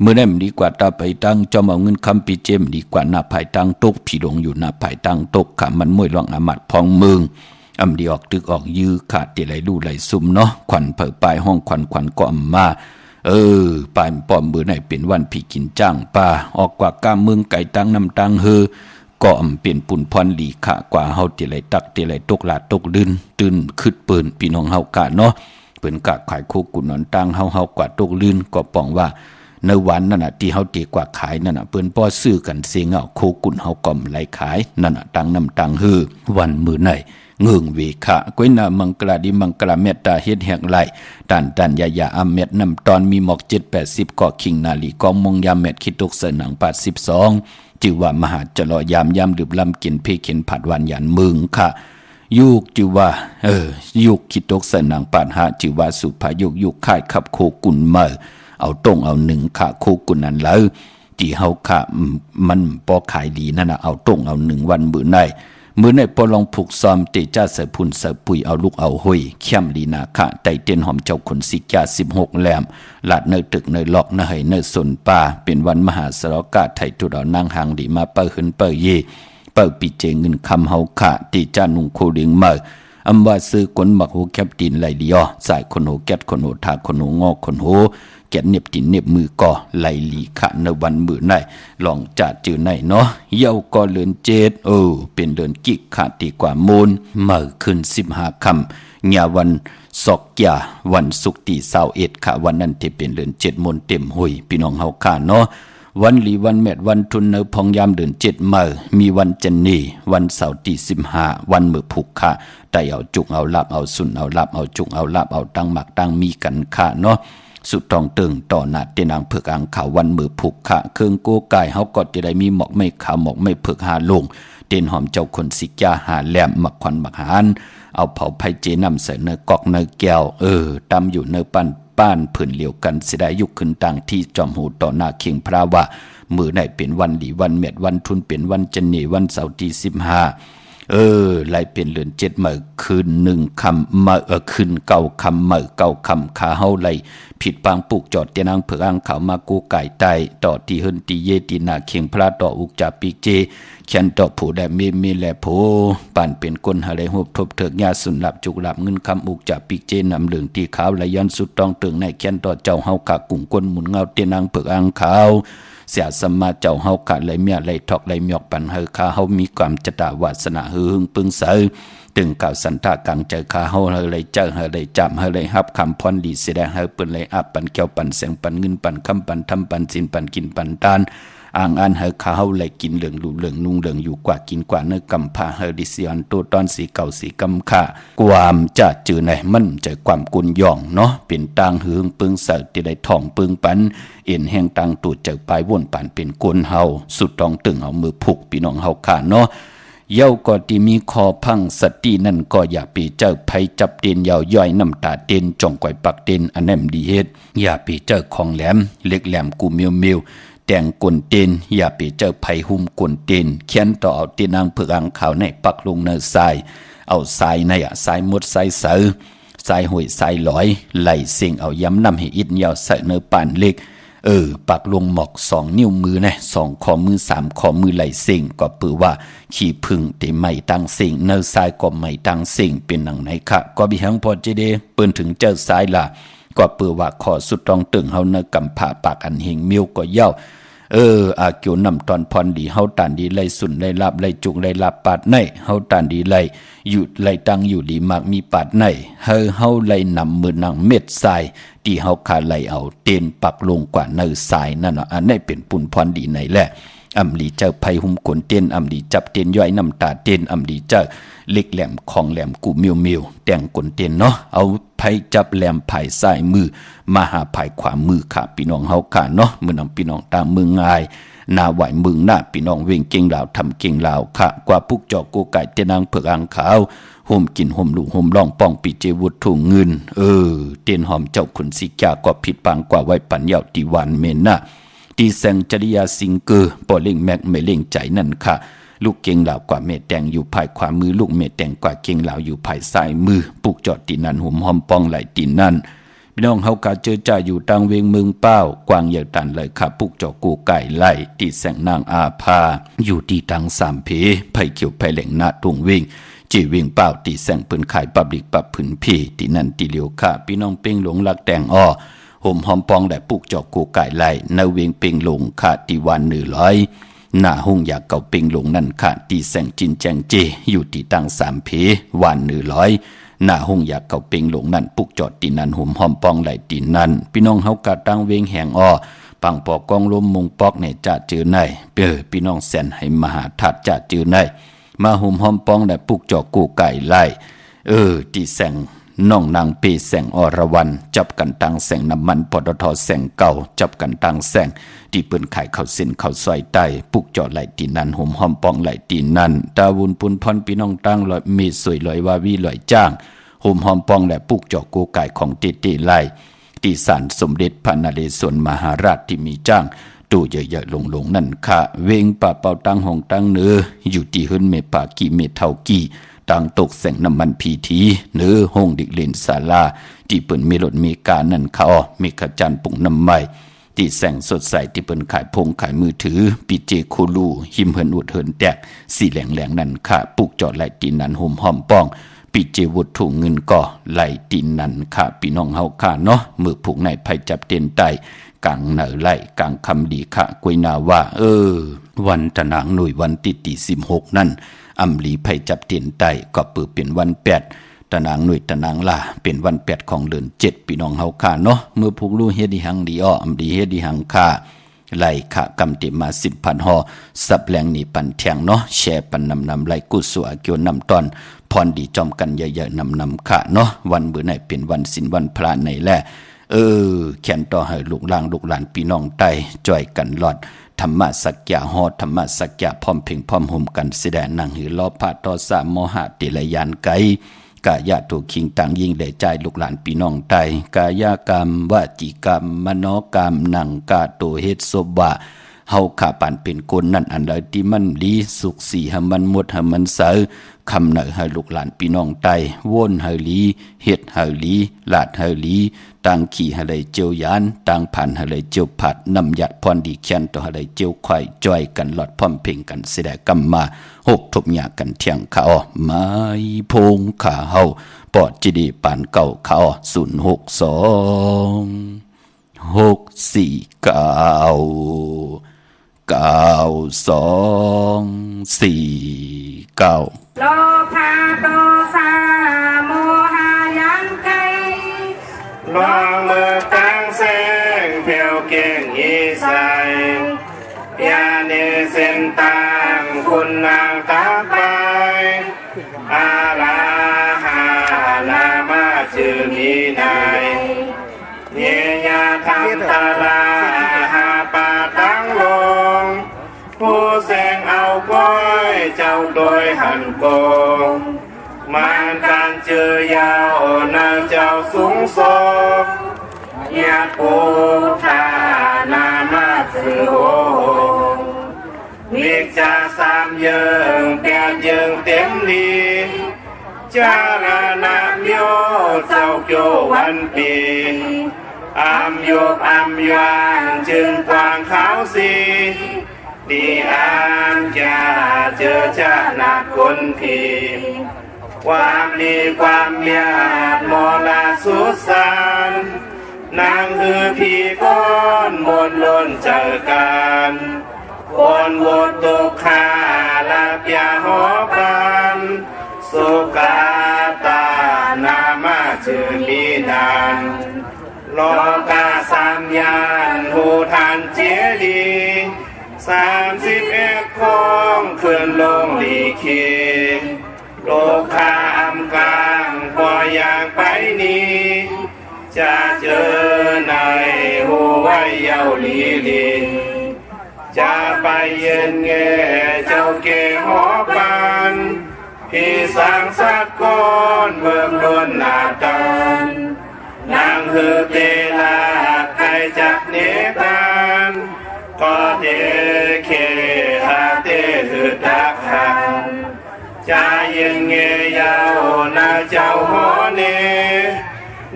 เมื่อนั้นดีกว่าตาไปตั้งจอมเอาเงินคำปีเจมดีกว่าหน้าภายตั้งตกผีหลงอยู่หน้าภายตั้งตกขามันมวยลองอามัดพองเมืองอำดีออกตึกออกยื้อขาดตีไหลดูไหลซุ่มเนาะขวัญเผอปลายห้องขวัญก็อำมาปลายป้อมเบื่อไหนเป็นวันผีกินจ้างป่าออกกว่าก้ามเมืองไก่ตั้งน้ำตังก็อำเป็นปุ่นพรหลีขะกว่าเฮาตีไหลตักตีไหลตกหลาดตกลื่นตื่นขึ้นเปิ้นพี่น้องเฮากะเนาะเปิ้นกะขายโคกุนนอนตังเฮากว่าตกลื่นก็ป้องว่าในวันนั่นน่ะที่เฮาตีกว่าขายนั่นน่ะเปิ้นป้อซื้อกันเสียงเอาโคกุนเฮาก็ไหลขายนั่นน่ะตังน้ำตังวันมื้อไหนเงืองเวคะก้อยนามังกลาดิมังกลาเมตตาเฮ็ดแหกไหลตันยาอเม็ดน้ำตอนมีหมอก7-80ก่อคิงนาลีกองมงยามเม็ดคิดตกเสนัง82จือว่ามหาจลอยามดื่มลำกินเพเข็นผัดวันยันมึงค่ะยุกจือว่ายุกคิดตกเสนังปานหาจือว่าสุภายุกค่ายขับโคกุนมาเอาตรงเอา1ค่ะโคกุนนั้นแล้วที่เฮาค่ะมันบ่ขายดีนั่นน่ะเอาตรงเอา1วันมื้อไหน มือในปลองผูกซ้อมติจ้าเสือพุ่นเสือปุยเอาลูกเอาหุยเข้มลีนาคะไตเตียนหอมเจ้าขนสิกา16แหลมลาดเนยตึกเนยหลอกเนยเนยสนป่าเป็นวันมหาสรกะไทยจุดเอานางหางดีมาเปิดขึ้นเปิดเย่เปิดปีเจเงินคำเฮาคะติจ้านุงโคเลียงเมื่ออำว่าซื้อกนหมักหูแคบดินไหลเดียวสายคนหูแกดคนหูทาคนหูงอกคนหูแกดเน็บดินเน็บมือก่อไหลหลีขะในวันมือในลองจัดจือในเนาะเย้าก็เลือน7เป็นเลือนกิกขาดดีกว่ามูลเมื่อขึ้น15ค่ำญาวันศอกยาวันศุกร์ที่21ค่ะวันนั้นที่เป็นเลือน7มนเต็มหุยพี่น้องเฮาค่ะเนาะวันหลีวันแมดวันทุนเนพองยามเดือน7มื้อมีวันจันนีวันเสาร์ที่15วันมื้อผูกค่ะได้เอาจุกเอาลาบเอาสุนเอาลาบเอาจุกเอาลาบเอาตั้งหมักตั้งมีกันค่ะเนาะสุดทองตึงต่อหน้าเตนางเผือกอ่างขาววันมือผูกค่ะเครื่องโกกายเฮาก็จะได้มีหมอกไม่ขาวหมอกไม่เผือกหาลงเตนหอมเจ้าคนสิกยาหาแหลมหมักควันหมักหานเอาเผาไผ่เจนำใส่เนื้อกอกเนื้อแก้วตำอยู่เนื้อปั้นป้านผืนเหลียวกันสิได้ยุคขึ้นต่างที่จอมหูต่อหน้าเคียงพระว่ามือไหนเป็นวันดีวันเม็ดวันทุนเป็นวันจันนีวันเสาร์ที่15ไล่เป็นเลือน7มื้อคืน1ค่ำมื้อคืน9ค่ำมื้อ9ค่ำขาเฮาไล่ผิดปางปลูกจอดเตนางเผือกอ่างขาวมากูไก่ไตต่อที่เฮินตีเยตีนาเคียงพระต่ออุกจาปีเจเขียนต่อผู้ได้มีแลโผป่านเป็นคนหาได้ฮบทบเถิกญาสุนหลับจุกหลับเงินคำอุกจาปีเจนำเหลืองที่ขาวไหลย้อนสุดต้องตึงในเขียนต่อเจ้าเฮากะกุ่งก้นหมุนเงาเตนางเผือกอ่างขาวเสียสมาเจ้าเฮากะไหลเมียไหลทอกไหลหมอกปันเฮอคาเฮามีความจตาวาสนาหึงปึงเสยตึงก่าวสันทากังเจอคาเฮาเฮเลยเจอเฮเลยจำเฮเลยฮับคำพรดีเสียดเฮเปิ้นเลยอับปันแก้วปันแสงปันเงินปันคำปันทำปันสินปันกินปันตานอ่างอันเฮคาเฮาเลยกินเหลืองหลูเหลืองนุ่งเหลืองอยู่กว่ากินกว่าเนื้อกำพาเฮดิเซียนตัวตอนสีเก่าสีกำค่าความจะจือในมันใจความกุนย่องเนาะเป็นตางหึงปึงเสที่ได้ท่องปึงปันเอ็นแห่งตังตูดเจอปลายว่นปันเป็นกวนเฮาสุดต้องตึงเอามือผูกพี่น้องเฮาขาเนาะเย้าก็ที่มีคอพังสตินั่นก็อย่าไปเจอภัยจับเตียนยาวย่อยน้ำตาเตียนจ่องก่อยปักเตียนอันแนมดีเฮ็ดอย่าไปเจอของแหลมเล็กแหลมกูเมียวแต่งกวนเตียนอย่าไปเจอภัยหุ่มกวนเตียนเขียนต่อเอาตีนางเผือกอ่างขาวในปักลงเนื้อทรายเอาทรายในทรายมดทรายเสือทรายหอยทรายลอยไหลเสียงเอาย้ำนำให้อิดยาวใส่เนื้อป่านเล็กปักลงหมอก2 นิ้วมือนะ2 ข้อมือ3 ข้อมือไหลเสียงก็ปือว่าขี้พึ่งที่ไม่ตั้งเสียงเนื้อทรายก็ไม่ตั้งเสียงเป็นหนังไหนคะก็บิหังพอจะได้เปิ้นถึงเจอทรายล่ะก็ปือว่าขอสุดต้องตึงเฮาเนื้อกำผ่าปากอันเฮงเมียวก็เย้าอาเกี่ยวนำตอนพรดีเฮาตานดีไล่สุนไล่ลาบไล่จุกไล่ลาบปาดในเฮาตานดีไล่อยู่ไล่ตังอยู่ดีมากมีปาดในเฮาไล่นำมือนังเม็ดทรายที่เฮาขาไล่เอาเตียนปักลงกว่าเนื้อทรายนั่นเนาะอันนี้เป็นปุ่นพรดีในแหละอำลีเจ้าไผหุ่มกวนเตียนอำลีจับเตียนย่อยน้ำตาเตียนอำลีเจ้าเล็กแหลมของแหลมกูเมียวแต่งกวนเตียนเนาะเอาไผจับแหลมไผซ้ายมือมาหาไผขวามือค่ะพี่น้องเฮาค่ะเนาะมื้อนำพี่น้องตามมือง่ายนาไหวมึงหน้าพี่น้องเวงเก่งลาวทำเก่งลาวค่ะกว่าปุกจอกกูไก่เตนางเผือกอ่างขาวห่มกินห่มลูกห่มล่องป้องปีเจวุฒถุงเงินเตียนหอมเจ้าขุนสิกาก็ผิดปังกว่าไว้ปัญญาติวันเมนนะตีแสงจริยาสิงเกอปอเล่งแม็กไม่เล่งใจนั่นค่ะลูกเก่งลาวกว่าเมแตงอยู่ภายขวามือลูกเมแตงกว่าเก่งลาวอยู่ภายซ้ายมือปุกจอดตีนันห่มหอมป้องไหลตีนั่นพี่น้องเฮากาเจอจ่าอยู่ตังเวงเมืองเป้ากวางเหยียดตันเลยค่ะปุกจอกูไก่ไล่ตีแสงนางอาภาอยู่ที่ตัง3 เพไผเขียวไผแหล่งหน้าตุงเวงจีเวงเป้าตีแสงปืนขายปับลิกปับผืนพีตีนั่นตีเหลียวค่ะพี่น้องเป้งหลงลักแต่งอ้อห่มหอมปองได้ปุกจอกูไก่ไล่ในเวงเป้งหลงค่ะตีวัน100หน้าห้องอยากเก่าเป้งหลงนั่นค่ะตีแสงจินแจงเจอยู่ที่ตัง3 เพวัน100หน้าห้องอยากเก่าเป่งหลงนั่นปุกจอดตีนันหุ่มหอมปองไหลตีนันพี่น้องเฮากะตั้งเวงแหงอ้อปังปอกกองลมมงปอกในจ่าจือในพี่น้องแสนให้มหาทัดจ่าจือในมาหุ่มหอมปองได้ปุกจอกูไก่ไล่ตีแสงน้องนางปีแสงอรวรรณจับกันตังแสงน้ำมันปตทแสงเก่าจับกันตังแสงที่เปิ้นขายข้าวเส้นข้าวซอยใต้ปุกจอดไหลตีนันห่มหอมปองไหลตีนันตาวุนปุนพรพี่น้องตั้งลอยมีสวยลอยวาวีลอยจ้างห่มหอมปองและปุกจอกูไก่ของติไล่ตีสารสมเด็จพระนเรศวรมหาราชที่มีจ้าง ตู่เยอะๆลงนั่นค่ะเวงป่าเป่าตังหงตังเนื้ออยู่ที่หึนเมป่ากี่เมเท่ากี่ต่างตกแสงน้ำมันพีทีเนื้อห้องดิกเลนศาลาที่เปิ่นมีรถมีการนั่นค่ะมีขจันปุ่งน้ำใหม่ที่แสงสดใสที่เปิ่นขายพงขายมือถือปีเจคูลูหิมเหินอุดเหินแตกสีแหลงนั่นค่ะปลูกจอดไหลตีนันห่มห้อมป้องปีเจวุฒถุงเงินก่อไหลตีนันค่ะพี่น้องเฮาค่ะเนาะมือผูกในภัยจับเตียนไตกลางเหนือไหลกลางคำดีค่ะกวยนาว่าวันตะนางหน่วยวันที่16นั่นอำลีภัยจับเตียนไตก็เปิดเป็นวัน8ตะนางหน่วยตะนางล่าเป็นวัน8ของเดือน7พี่น้องเฮาค่ะเนาะเมื่อผูกลู่เฮ็ดดีหังดีอ้ออำดีเฮ็ดดีหังค่ะไล่ขะกำติมา 10,000 ห่อสับแหลงนี่ปันเทียงเนาะแชร์ปันนำไล่กุศลเกี่ยวนำตอนพรดีจอมกันเยอะๆนำค่ะเนาะวันมื้อไหนเป็นวันศีลวันพระในแลแขนต่อให้ลูกหลานพี่น้องใต้จ่อยกันหลอดธรรมะสักยะฮอดธรรมะสักยะพร้อมเพ่งพร้อมห่มกันแสดงนั่งหือล้อพระต่อสามโมหะติลยานไกกายะถูกคิงต่างยิ่งเลยใจลูกหลานพี่น้องใต้กายกรรมวจีกรรมมโนกรรมนังกาโตเฮ็ดสบะเฮาขาปานเป็นคนนั่นอันใดที่มันลีสุขสีให้มันหมดให้มันเสอคำเหนือให้ลูกหลานพี่น้องใต้วนให้ลีเฮ็ดให้ลีลาดให้ลีต่างขี่ให้เลยเจียวยานต่างผ่านให้เลยเจียวผัดนำยัดพรดีแค้นต่อให้เลยเจียวควายจ้อยกันหลอดพร้อมเพ่งกันเสดกรรมมาหกทบหยากันเที่ยงขาไม้พงขาเฮาปอดจิดีปานเก่าขาโลภะโทสะโมหะยังไกลองมือตั้งเส้นเพียวเก่งอีใสยาเนเส้นตังคุณนางตาไปอาลาหานามาชื่อมีนายเนียาทำตาลาหาปาตั้งลงผู้แสงเอาก้อยเจ้าโดยหันโกงมันการเจอยาวนาเจ้าสูงส่งยาปูทานามาสือโหวิจาสามเยิงแปดเยิงเต็มลีจารณะโยเจ้าโยวันปีอามโยบอามยางจึงกวางขาวสีดีอามจะเจอชานาคนพีความดีความเมียดโมลาสุสานนางคือพี่ก้อนมนล้นเจอกันปนวดตุกขาลาบยาหอปันสุกาตานามาชื่อมีนานโลกาสามยานหูทานเจดี31ของคืนลงลีคีโลกาอัมกลางปออย่างไปนี้จะเจอในหูไว้เยาลีลีจะไปเย็นเงเจ้าเกหอปันพี่สังสักก้อนเบิ่มล้วนหน้าตันนางฮือเตลาใครจักเนตันก็เดเคหาเตหือตักหันจะเย็นเงยาวนาเจ้าหอเน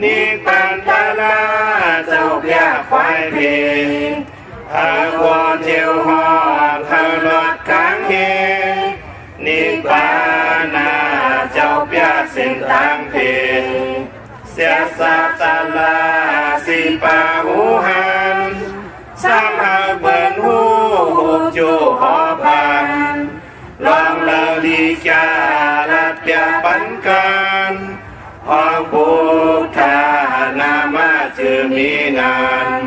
นิปันตาลาเจ้าพยาควายเพหากว่าเจียวหอเขาลอดค้างเฮนิปานาเจ้าพยาเส้นทางเพเสียสาตาลาสิปาหูหันสามหาเบิ่นหูจูหอพันลองลาลีจาลาเปียปันกันพองพุทธานามาชื่อมีนาน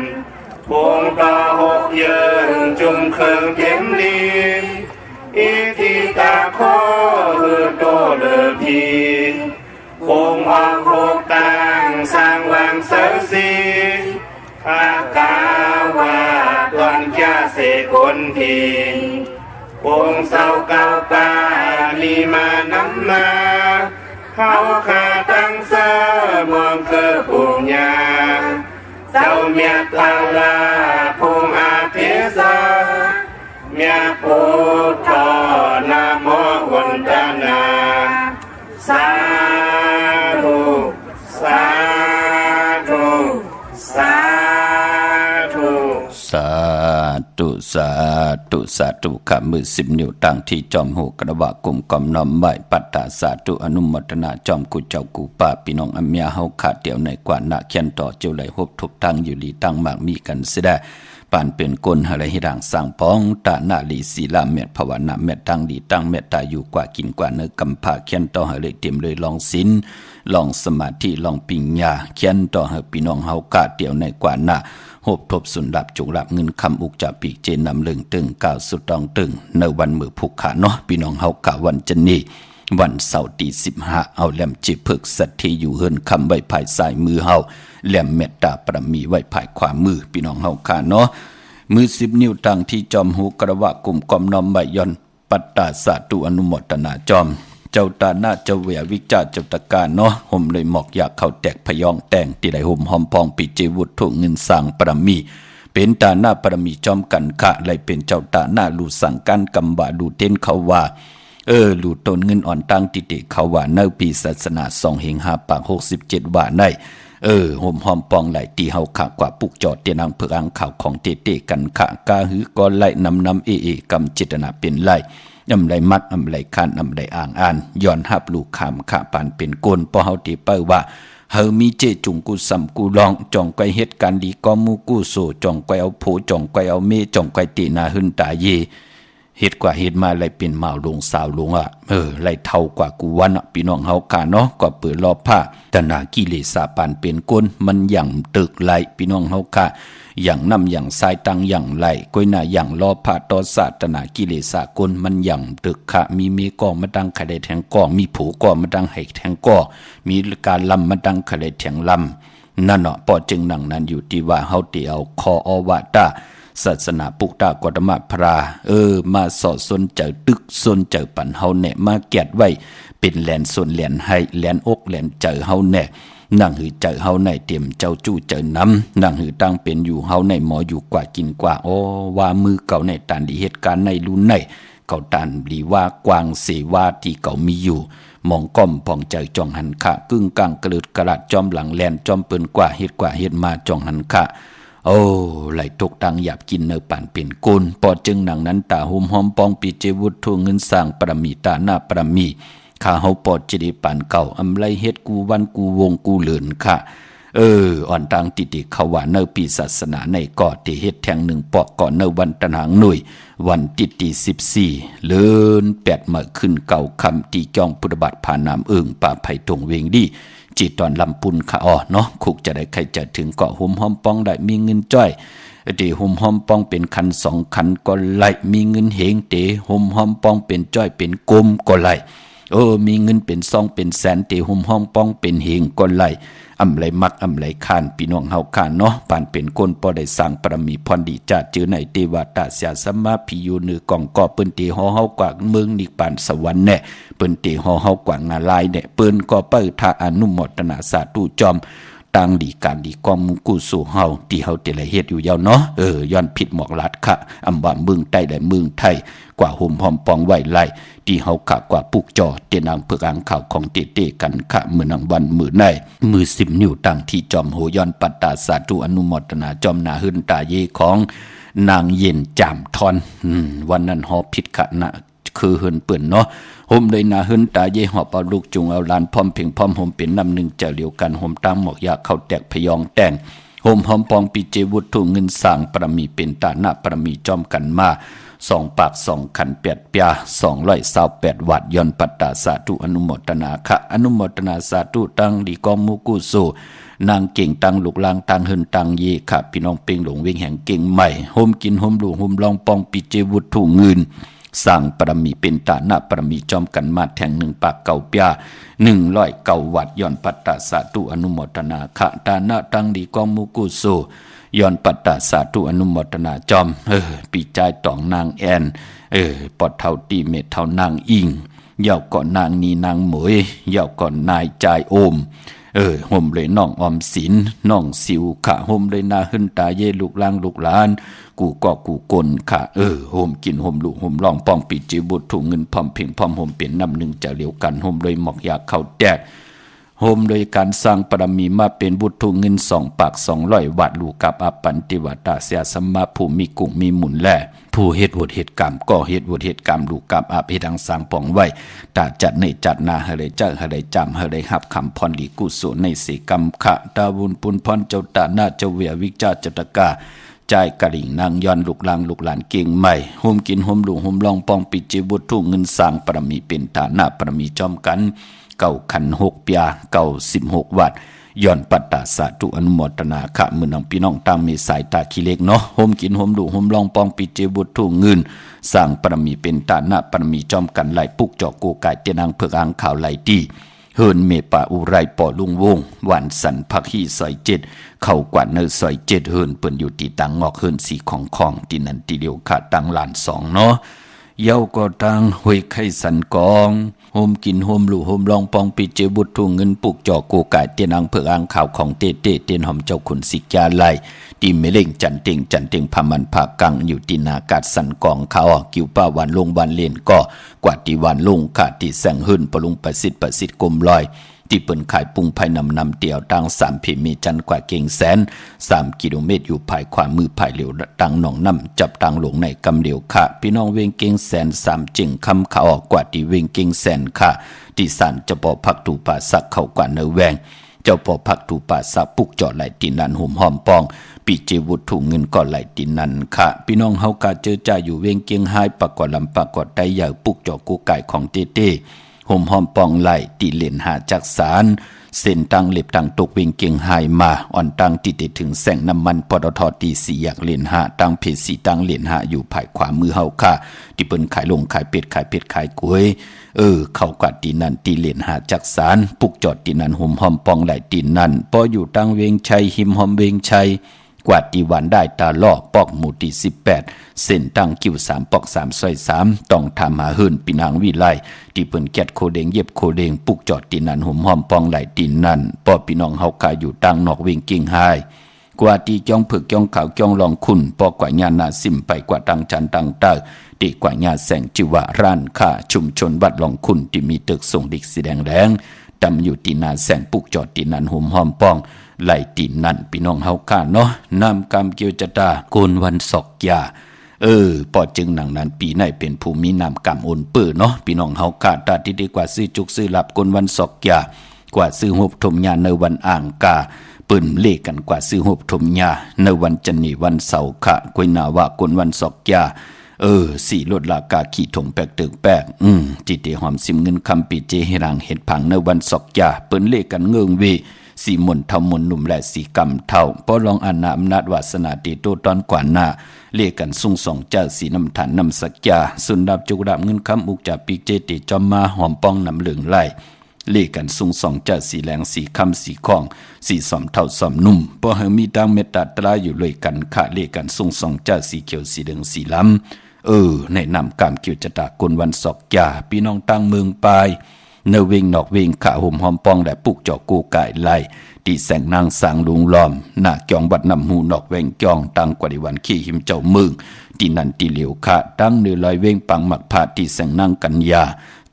พงต่อหกเยิงจุมเคิงเต็มลีอิทิตาโคหือโตเลอพีคงออกหกตังสร้างวังเสอสีอากาวาตอนแก่เสคนพีคงเศร้าเก่าปาลีมาน้ำมาเขาขาตั้งเสมองเคอปุญญาส เจ้าเมียตาลาภูมิอาทิสาเมียพุทธนะโมวันตนาสาธุสาธุสาธุ สาธุสาธุสาธุข้ามือ10 นิ้วตั้งที่จอมหูกระบะกลุ่มกอมน้อมไหวปัตตาสาธุอนุโมทนาจอมกุเจ้ากูป่าพี่น้องอเมียเฮาขาดเดียวในกว่านาเขียนต่อเจ้าไหลหบทุบตั้งอยู่ลีตั้งมากมีกันเสียได้ปานเป็นกลอะไรให้ร่างสร้างพ้องตาหน้าลีศีลาเม็ดภาวนาเม็ดตั้งดีตั้งเม็ดตาอยู่กว่ากินกว่าเนื้อกำพาเขียนต่อให้เลยเตรียมเลยลองศีลลองสมาธิลองปิญญาเขียนต่อให้พี่น้องเฮาขาดเดียวในกว่านาหบทบสุนดับจุกลับเงินคำอุกจับปีกเจนนำเลึงตึงก้าวสุดตองตึงในวันมือผูกขาเนาะพี่น้องเฮากะวันจันนี้วันเสาร์ที่15เอาแหลมจิพึกสัตที่อยู่เฮินคำไว้ภายซ้ายมือเฮาแหลมเมตตาประมีไว้ภายขวามือพี่น้องเฮากะเนาะมือ10 นิ้วตั้งที่จอมหูกระวะกลุ่มกอมน้อมใบย่อนปัตตาสาธุอนุโมทนาจอมเจ้าตาหน้าเจ้าเวียวิจาเจ้าตะการเนาะห่มเลยหมอกอยากเข้าแตกพยองแต่งที่ได้ห่มหอมพองปีเจวุฒถุเงินสร้างประมีเป็นตาหน้าประมีจอมกันขะเลยเป็นเจ้าตาหน้าลูสั่งกันกำบาดูเต้นเขาว่าลูต้นเงินอ่อนตั้งติเตเขาว่าเนื้อปีศาสนา2 เหง5 ปาก 67ว่าในห่มหอมปองไหลตีเฮาขะกว่าปุกจอดเตียนังเพื่ออังข่าวของเตกันขะกาหือกอนไหลนำกำจิตนาเป็นไหลอำไรมักอำไรคานอำไรอ่างอ่านย้อนหับลูกคำขะปานเป็นโกนพอเฮาตีเป้ว่าเฮามีเจจุงกูสัมกูลองจ่องไกเหตุการณ์ดีก็มูกูโซจ่องไกเอาโผจ่องไกเอาเมจ่องไกตีนาหึนตาเยเหตุกว่าเหตุมาไรเป็นเมาลงสาวลงไรเท่ากว่ากูวันพี่น้องเฮากะเนาะก็เปิดรอบผ้าตนากิเลสาปานเป็นโกนมันอย่างตึกไหลพี่น้องเฮากะอย่างน้ำอย่างทรายตังอย่างไหลก้อยหน้าอย่างล้อผ้าตอศาสนากิเลสากลมันอย่างตึกขะมีเมกอมาดังขะได้แทงกอมีผูกอมาดังให้แทงกอมีการลำมาดังขะได้แทงลำนั่นเนาะพอจึงหนังนั้นอยู่ที่ว่าเฮาเตียวคออวาตาศาสนาปุกตากฎมะพรามาสอดสนเจอตึกสนเจอปันเฮาแน่มาแกดไว้เป็นแหลนส่วนแหลนให้แหลนอกแหลนเจอเฮาแน่นั่งหือเจอเฮาในเตรียมเจ้าจู้เจอน้ำนั่งหือตั้งเป็นอยู่เฮาในหมออยู่กว่ากินกว่าว่ามือเก่าในตานดีเหตุการณ์ในรุ่นในเก่าตานดีว่ากวางเสวาที่เก่ามีอยู่มองก้อมพองใจจองหันขะกึ่งกลางกระลืดกระลัดจอมหลังแลนจอมปืนกว่าเฮ็ดมาจองหันขะไหลตกตังหยาบกินเนื้อป่านเป็นโกนปอจึงหนังนั้นตาหุ่มหอมปองปีเจวุฒถุเงินสร้างประมีตาหน้าประมีข้าเฮาปอดจิริปานเก่าอำไรเฮ็ดกูวันกูวงกูเหลือนค่ะอ่อนตังติเขาว่าเนื้อปีศาสนาในก่อที่เฮ็ดแทง1 ปอกก่อนเนื้อวันตะหางหน่วยวันติ14เลิน8มาขึ้นเก่าคำตีจองพุทธบัตรผ่านน้ำป่าไผ่ตงเวงดีจีตอนลำปุนค่ะเนาะคุกจะได้ใครจะถึงเกาะหุ่มหอมปองได้มีเงินจ้อยตีหุ่มหอมปองเป็นคัน2 คันก็ไหลมีเงินเหงเตหุ่มหอมปองเป็นจ้อยเป็นกลมก็ไหลมีเงินเป็น2 เป็นแสนเตหุ่มหอมปองเป็นเหงก็ไหลอำไรมักอำไรคานพี่น้องเฮาคานเนาะปานเป็นคนพอได้สร้างปรมีพรดีจัดจื้อในเทวตาเสียสัมมาพิยูนือกองก่อเปิ้นตีฮอเฮากว่าเมืองนิปานสวรรค์แน่เปิ้นตีฮอเฮากว่างาลายแน่เปิ้นก็เปิ้ทาอนุโมทนาสาธุจอมตั้งดีการดีกองมุกุสู่เฮาที่เฮาแต่ละเฮ็ดอยู่ยาวเนาะย้อนผิดหมอกลัดค่ะอำว่าเมืองใต้และเมืองไทยกว่าห่มหอมปองไว้ไล่ที่เฮาขะกว่าปุกจอเตนางเพื่ออ่างข่าวของเตกันค่ะมื้อนังวันมื้อในมือ10 นิ้วตั้งที่จอมโหย้อนปัตตาสาธุอนุโมทนาจอมนาหึนตาเยของนางเย็นจามทอนวันนั้นฮอผิดขะนะคือเฮินเปื่นเนาะห่มเลยนาหึนตาเยหอบเอาลูกจุงเอาลานพร้อมเพ่งพร้อมห่มเป็นน้ำหนึ่งเจ้าเดียวกันห่มตั้งหมอกยาเข้าแตกพยองแต่งห่มหอมปองปีเจวุฒถุเงินสร้างประมีเป็นตาหน้าประมีจอมกันมา2 ปาก 2 ขัน8 ปี228 วัดย้อนปัตตาสาธุอนุโมทนาค่ะอนุโมทนาสาธุตั้งดีกองมุกุโสนางเก่งตังลูกลางตังเฮินตังเยค่ะพี่น้องเป่งหลงเวงแห่งเก่งใหม่ห่มกินห่มหลูห่มลองปองปีเจวุฒถุเงินสร้างปรมีเป็นตาหน้าปรมีจอมกันมาแทง1 ปากเก่าปี109 วัดย้อนปัตตาสาธุอนุโมทนาค่ะตาหน้าตั้งดีกองมุกุโสย้อนปัตตาสาธุอนุโมทนาจอมปีใจตองนางแอนปอดเท่าตีเม็ดเท่านางอิงเย่าก่อนนางนีนางหมวยเย่าก่อนนายใจโอม ห่มเลยน้องออมสินน้องสิวค่ะห่มเลยนาหึ้นตาเย่ลูกล่างลูกหลานกูก็กูกลค่ะห่มกินห่มลูกห่มร้องป้องปีจีบุตรถุงเงินพร้อมเพ่งพร้อมห่มเปลี่ยนน้ำหนึ่งจะเหลียวกันห่มเลยหมอกยาเข้าแตกโฮมโดยการสร้างปรมีมาเป็นบุตรเงิน2 ปาก200 วัดลูกับอปันติวัตาเสียสมมาผู้มีกุ้งมีหมุนแล่ผู้เฮ็ดวดเฮ็ดกรรมก็เฮ็ดวดเฮ็ดกรรมลูกับอภิทังสร้างปองไว้ตาจัดในจัดนาให้ได้เจ้าให้ได้จำให้ได้หับคำพรดีกุศลในสีกรรมขะตาบุญปุนพรเจ้าตาหน้าเจ้าเวียวิจาจตกาใจกะลิ่งนางย้อนลูกหลางลูกหลานเก่งใหม่โฮมกินโฮมลูกโฮมลองปองปิจิบุตรเงินสร้างปรมีเป็นฐานะปรมีจอมกันเก่าขัน6 ปีเก่า16 วัดย้อนปัตตาสาธุอนุโมทนาค่ะมือน้องพี่น้องตามมีสายตาขี้เล็กเนาะโฮมกินโฮมดูโฮมลองปองปิเจบุตรเงินสร้างปรมีเป็นฐานะปรมีจอมกันไหลปุกจอกโกกายเตนางเผือกอ่างข่าวไหลดีเฮินเมปะอุไรปอลุงวงวันสันพักฮีซอย7เข้ากว่าเนอซอย7เฮินเปิ้นอยู่ที่ตังงอกเฮินสีของที่นั่นที่เดียวค่ะตังลาน2เนาะเย้าก็ตังห้วยไข่สันกองโฮมกินโฮมลูโฮมลองปองปิเจบุตรเงินปุกจอกโกกายเตนางเผือกอ่างข่าวของเตเตนหอมเจ้าขุนสิกยาไหลตีเมเล่งจันเต็งพามันผากังอยู่ที่นากาศสันกองเขากิวป้าวันลงวันเลียนก็กว่าที่วันลงขาดที่แสงหึ่นปลุงประสิทธิ์กลมลอยที่เปิ้นขายปุงภายนำเตี่ยวดัง3 เพมีจันกว่าเก่งแสน3 กิโลเมตรอยู่ภายขวามือภายเหลียวดังหนองน้ำจับดังหลงในกำเหลียวค่ะพี่น้องเวงเก่งแสน3จึงคำขาออกกว่าที่เวงเก่งแสนค่ะที่สันจะบ่พักถูป่าสักเข้ากว่าเนแวงเจ้าพอพักถูป่าสักปุกจอดไหลตินันห่มหอมปองปีเจวุฒถุงเงินก่อไหลตินันค่ะพี่น้องเฮากาเจอจ่าอยู่เวงเกียงไฮปากกอลำปากกอไตใหญ่ปุกจอกูไก่ของเต้ห่มหอมปองไหลตีเหรียญหาจักสารเส้นตังเล็บตังตกเวงเกียงไฮมาอ่อนตังติดถึงแสงน้ำมันปตทตี4อยากเหรียญหาตังเพจ4ตังเหรียญหาอยู่ภายขวามือเฮาค่ะที่เปิ้นขายลงขายเป็ดขายกล้วยเข้ากัดตีนันตีเหรียญหาจักสารปุกจอดตีนันห่มหอมปองไหลตีนันพออยู่ตังเวงชัยหิมหอมเวงชัยกว่าตีวันได้ตาลอกปอกหมู่ที่18เส้นตั้งกิ้ว3ปอก3ซอย3ต้องทำหาหื่นปีนางวิไลที่เปิ้นแกดโคเดงเย็บโคเดงปุกจอดตีนันห่มหอมปองไหลตีนันปอพี่น้องเฮาคาอยู่ตั้งนอกเวงเก่งไฮกว่าตีจ้องผึกจ้องขาวจ้องลองคุณปอกว่าญาณาซิมไปกว่าตังจันตังเตอดีกว่าญาแสงจิวะร้านค่าชุมชนวัดลองคุณที่มีตึกส่งดิกสีแดงแดงดำอยู่ตีนาแสงปุกจอดตีนันห่มหอมปองไหลตีนั่นพี่น้องเฮาค่าเนาะนำกรรมเกียวจตาโกนวันศอกยาปอจึงหนังนั้นปีไหนเป็นภูมินำกรรมโอนเปื้อเนาะพี่น้องเฮาค่าตาที่ดีกว่าซื้อจุกซื้อหลับโกนวันศอกยากว่าซื้อหบถมยาในวันอ่างกาปืนเลขกันกว่าซื้อหบถมยาในวันจันนีวันเสาร์ค่ะกวยนาว่าโกนวันศอกยาสีลดลากาขี่ถงแปกตึกแปกจิตเตหอมซิมเงินคำปีเจเฮรังเห็ดผังในวันศอกยาปืนเลขกันเงืองวีสีมนเท่ามนหนุ่มและสีกำเท่าปอลองอานาอำนาจวาสนาตีโตตอนกว่าหน้าเรียกกันสุ่งสองเจ้าสีน้ำฐานน้ำสักยาสุนดับจุกดับเงินคำอุกจ่าปีเจติจอมมาหอมป้องน้ำเหลืองไหลเรียกกันสุ่งสองเจ้าสีแหลงสีคำสีคองสีสอมเท่าสอมนุ่มปอเฮมีดังเมตตาตราอยู่เลยกันขาเรียกกันสุ่งสองเจ้าสีเขียวสีเหลืองสีล้ำในนำกามเกี่ยวจะตากลวันศอกยาพี่น้องตั้งเมืองปลายเนเวงนอกเวงขาห่มหอมปองและปุกจอกกูไก่ไล่ตีแสงนางสางลุงล้อมหน้าจองบัดนำหูนอกเวงจองตั้งกว่าดิวันขี้หิมเจ้ามึงตีนันตีเหลียวขาตั้งเนื้อลอยเวงปังหมักผาตีแสงนางกัญญา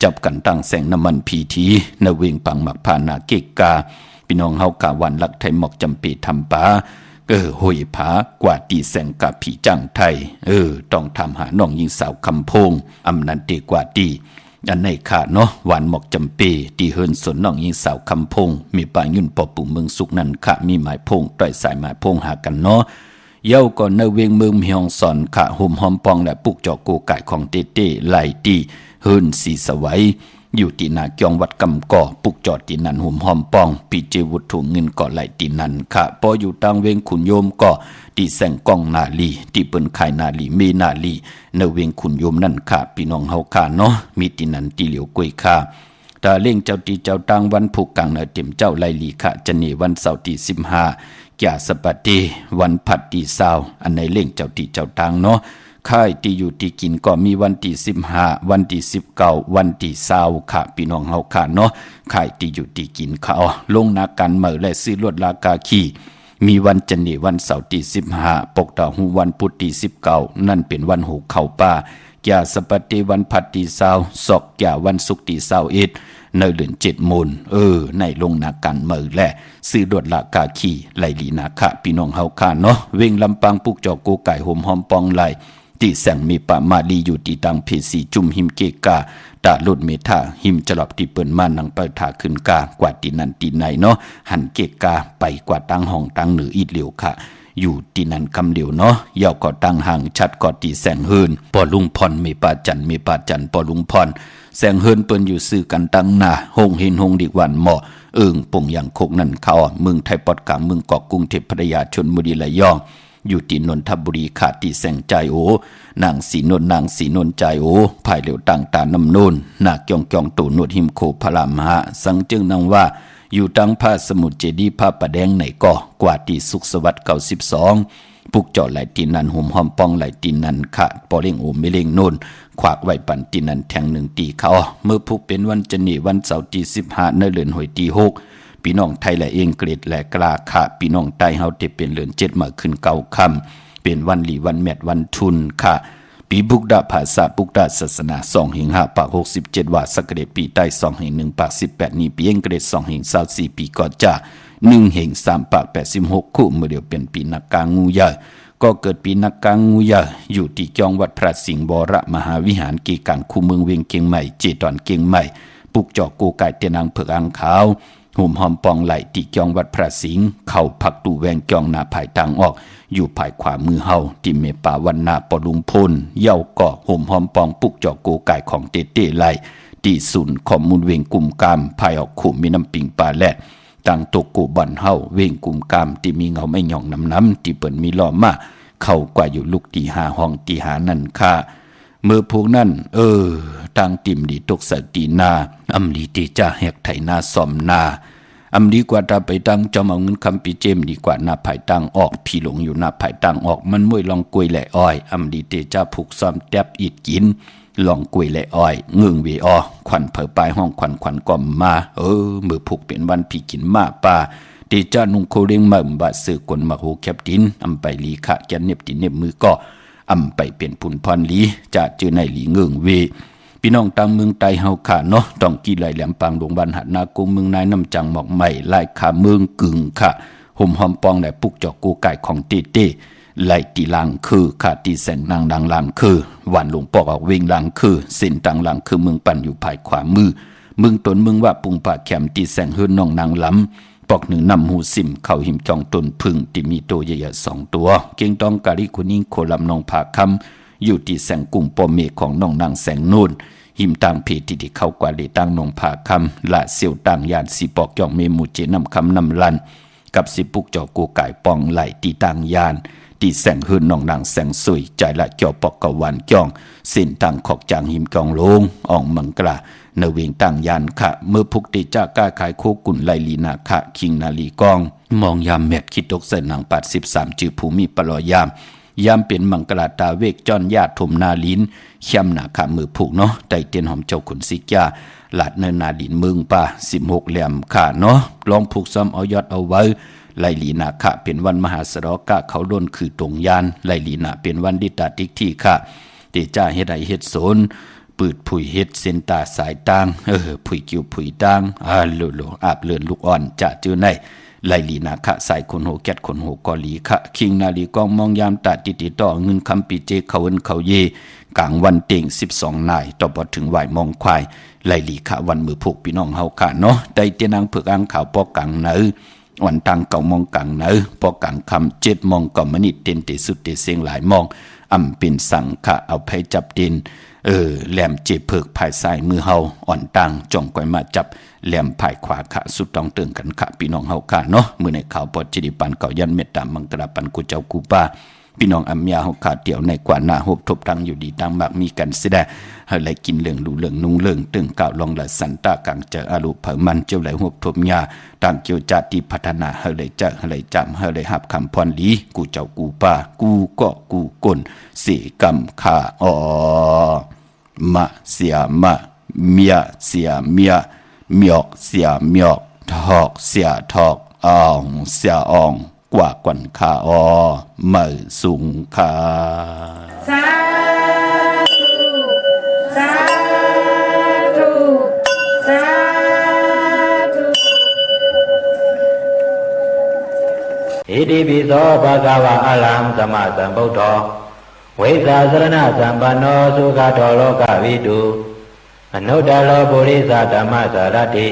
จับกันตั้งแสงน้ำมันพีทีเนเวงปังหมักผานาเกกาพี่น้องเฮากะวันลักไทยหมอกจำปีทำปาหอยผากว่าตีแสงกับผีจังไทยต้องทำหาน้องยิงสาวคำพงอำนันตีกว่าตีอันในขาเนาะหวานหมอกจำปีตีเฮินสนน้องยิงสาวคำพงมีปางยุ่นปอปู่เมืองสุกนั่นขามีหมายพงต่อยสายหมายพงหากันเนาะเย้าก่อนในเวียงเมืองเมียงสอนขาห่มหอมปองและปุกจอกโกไก่ของเต้ไหลตีเฮินสีสวัยอยู่ที่นาเกียงวัดกำก่อปุกจอดที่นันห่มหอมปองปีเจวุฒถุงเงินก่อไหลที่นันค่ะพออยู่ตังเวงขุนโยมก่อที่แสงกองนาลีที่เปิ้นขายนาลีเมนาลีในเวงขุนโยมนั่นค่ะพี่น้องเฮาค่ะเนาะมีที่นันที่เหลียวกวยค่ะตาเล่งเจ้าตีเจ้าตังวันผูกกังเนเต็มเจ้าไลลีค่ะจะนี่วันเสาร์ที่15 แก่สปฏิวันผัดที่20อันในเล่งเจ้าตีเจ้าตังเนาะ ค่ายที่อยู่ที่กินก็มีวันที่15วันที่19วันที่20ค่ะพี่น้องเฮาค่ะเนาะค่ายที่อยู่ที่กินเขาลงนากันเหมอและซื้อลวดลากาขี่มีวันจันทร์วันเสาร์ที่15ปกตาหูวันพุธที่19นั่นเป็นวันหูเข้าป่ายาสปฏิวันพัดที่20ศอกยาวันศุกร์ที่21ในเดือน7มูลในลงนากันเหมอและซื้อลวดลากาขี่ไหลลีนาค่ะพี่น้องเฮาค่ะเนาะเวงลำปางปุกจอกกูไก่ห่มหอมปองไหลที่แสงมีปะมาลีอยู่ที่ตังเพสีจุ่มหิมเกกาตาลุดเมธาหิมจลอบที่เปิ้นมานังเปิดถาขึ้นกากว่าที่นั่นที่ไหนเนาะหันเกกาไปกว่าตั้งห้องตั้งเหนืออีดเหลียวค่ะอยู่ที่นั่นคำเหลียวเนาะเย่าก็ตั้งห่างชัดก็ตีแสงเฮินปอลุงพรมีปาจันปอลุงพรแสงเฮินเปิ้นอยู่ซื้อกันตั้งหน้าหงเห็นหงดีกวันหมอปงอย่างโคกนั่นเขาเมืองไทยปอดกลางเมืองเกาะกรุงเทพพัทยาชลบุรีระยองอยู่ที่นนทบุรีขาดที่แสงใจโอนางสีนนใจโอภายเหลียวต่างตาน้ำนูนนาคยองตูนวดหิมโคพระมหาสังจึงนางว่าอยู่ตั้งพระสมุทรเจดีย์พระประแดงไหนก็กว่าที่สุขสวัสดิ์92ปุกเจาะไหลตีนันห่มหอมปองไหลตีนันขะปอเล่งโอไม่เล่งโน่นขวากไว้ปันตีนันแทง1ตีเขาเมื่อพุกเป็นวันจันทร์วันเสาร์ที่15ในเดือนหอยตี6พี่น้องไทยและเองเกรดและกล้าค่ะพี่น้องใต้เฮาที่เป็นเดือน7มาขึ้นเก่าค่ำเป็นวันหลีวันแมดวันทุนค่ะปีบุกดาภาษาบุกดาศาสนา2แห่ง5ปาก67ว่าสักเกรดปีใต้2แห่ง1ปาก18นี้ปีเองเกรด2แห่ง24ปีก็จะ1แห่ง3ปาก86คู่เมื่อเดียวเป็นปีนักกางงูใหญ่ก็เกิดปีนักกางงูใหญ่อยู่ที่จองวัดพระสิงห์วรมหาวิหารกีกังคูเมืองเวียงเกียงใหม่เจตอนเกียงใหม่ปุกจอกกูไก่เตนางเผือกอังขาวห่มหอมปองไหลที่จองวัดพระสิงห์เข้าพักตูแวงจองนาภายทางออกอยู่ภายขวามือเฮาที่เมป่าวันนาปอลุงพลเย่าก่อห่มหอมปองปุกจอกกูไก่ของเตเต้ไหลที่ศูนย์ข้อมูลเวงกุมกามภายออกขู่มีน้ำปิงปลาแลดต่างตกกูบันเฮาเวงกุมกามที่มีเงาไม่หย่องน้ำที่เปิ่นมีล้อมาเข้ากว่าอยู่ลูกตีหาห้องตีหานั่นค่ะเมื่อพวกนั้นต่างติ่มดีตกสตีนาอำลีตีจ้าแหกไถนาซ่อมนาอำดีกว่าตาไปตั้งจอมเอาเงินคำปีเจมดีกว่าหน้าภายตั้งออกพี่หลงอยู่หน้าภายตั้งออกมันมวยลองกวยแหล่อ้อยอำดีเตจ้าผูกซ้อมแตบอีดกินลองกวยแหล่อ้อยเงืองเวอขวัญเผอปลายห้องขวัญก่อมมามือผูกเป็นวันพี่กินมาป่าเตจ้านุ่งโคเรงมาบะสื่อกลมาโหแคบดินอำไปลีขะแกนเน็บตินเน็บมือก็อำไปเป็นผุนพรลีจะเจอในหลีเงืองเวพี่น้องต่างเมืองไต้เฮาค่ะเนาะต้องกี่ไหลแหลมปางดงบันหัดนากุมเมืองนายน้ำจังหมอกใหม่ไล่ขาเมืองกึ่งค่ะห่มหอมปองและปุกจอกกูไก่ของเต้ไหลตีลางคือค่ะตีแสงนางดังลางคือวันหลวงปอกออกเวงลางคือเส้นต่างลางคือเมืองปั่นอยู่ภายขวามือเมืองตนเมืองว่าปุงป่าแคมตีแสงเฮือนน้องนางล้ำปอกหนึ่งนำหูสิมเข้าหิมจองตนพึ่งที่มีตัวใหญ่ๆ2ตัวเก่งต้องกาลิคุนิ่งโคลำนองผาคำอยู่ที่แสงกุ่มปอเมฆของน้องนางแสงนูนหิมต่างเพจที่เข้ากว่าเลตั้งนงผาคำละเสียวต่างยานสีปอกจองเมมูเจนำคำนำลันกับสิปุกจอกูไก่ปองไหลตีต่างยานตีแสงหืนน้องนางแสงสวยใจละจอปอกกวันจองเส้นต่างขอกจางหิมกองลงอ่องมังกลาเนเวงต่างยานค่ะเมื่อพุกติจ้าก้าขายโคกุ่นไหลลีนาค่ะคิงนาลีกองมองยามเม็ดคิดตกใส่หนัง83จือภูมิปลอยยามเป็นมังกลาตาเวกจอนญาติถมนาลินเข้มหนาขามือผูกเนาะไตเตียนหอมเจ้าขุนสิกาหลาดเนินนาลินเมืองป่า16แหลมค่ะเนาะลองผูกซ้อมเอายอดเอาไว้ไลลีนาค่ะเป็นวันมหาสรกะเขาล้นคือตรงยานไลลีนาเป็นวันดิตาติกที่ค่ะเตจ้าเฮ็ดไอเฮ็ดโซนปืดผุยเฮ็ดเส้นตาสายต่างผุยกิ้วผุยต่างโลอาบเลือนลูกอ่อนจะเจอในไลลีนาคะใส่คนโหแกดคนโหกอลีคะคิงนาลีกองมองยามตาติต่อเงินคำปีเจเขาเอินเขาเยกลางวันเต็ง12นายต่อบอถึงไหวมองควายไลลีคะวันมือผูกพี่น้องเฮาค่ะเนาะได้เตียนางเผือกอังขาวปอกกังเนอวันตังเก่ามองกังเนอปอกกังคำ7มองก่อมนิดเต็นเตสุดเตเสียงหลายมองอำเป็นสังคะเอาไผจับดินแหลมเจ็บเผือกภายซ้ายมือเฮาอ่อนตังจ้องก้อยมาจับแหลมภายขวาค่ะสุดต้องเตือนกันค่ะพี่น้องเฮาค่ะเนาะมื้อในข่าวปอดจิริปันเก่ายันเมตตามังกราปันกุเจ้ากูป้า พี่น้องอัมยาหกขาดเดี่ยวในกว่าหน้าหบทบตังอยู่ดีตังมากมีกันเสดเฮาเลยกินเหลืองดูเหลืองนุ่งเหลืองตึงเก่าลองละสันตากังเจออารุเผมันเจ้าไหลหบทบยาต่างเกี่ยวจัดที่พัฒนาเฮาเลยจะเฮาเลยจำเฮาเลยหับคำพรลีกูเจ้ากูป้ากูก็กูกลเสียกำขาอมะเสียมะเมียเสียเมียเมียกเสียเมียกทอกเสียทอกอ่องเสียอ่องกว่ากวนขาอเมื่อสูงขา สาธุสาธุสาธุ อิติปิโสภะคะวะอะระหังสัมมาสัมพุทโธเวสสาสรณะสัมปันโนสุขโตโลกวิทูอนุตตโรปุริสธรรมสารถิ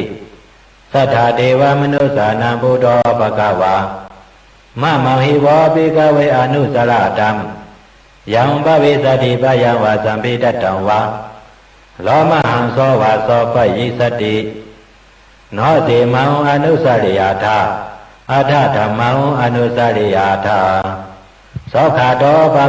สัทธาเทวมนุสสานังพุทโธภะคะวะมะมังหิวะภิกขเวอนุสรตัมยังภวิสติปยังวะสัมภิตตังวะโลมหังโสวะโสปยิสติโนติมังอนุสริยธาอัฏฐธรรมังอนุสริยธาโสขโตภะ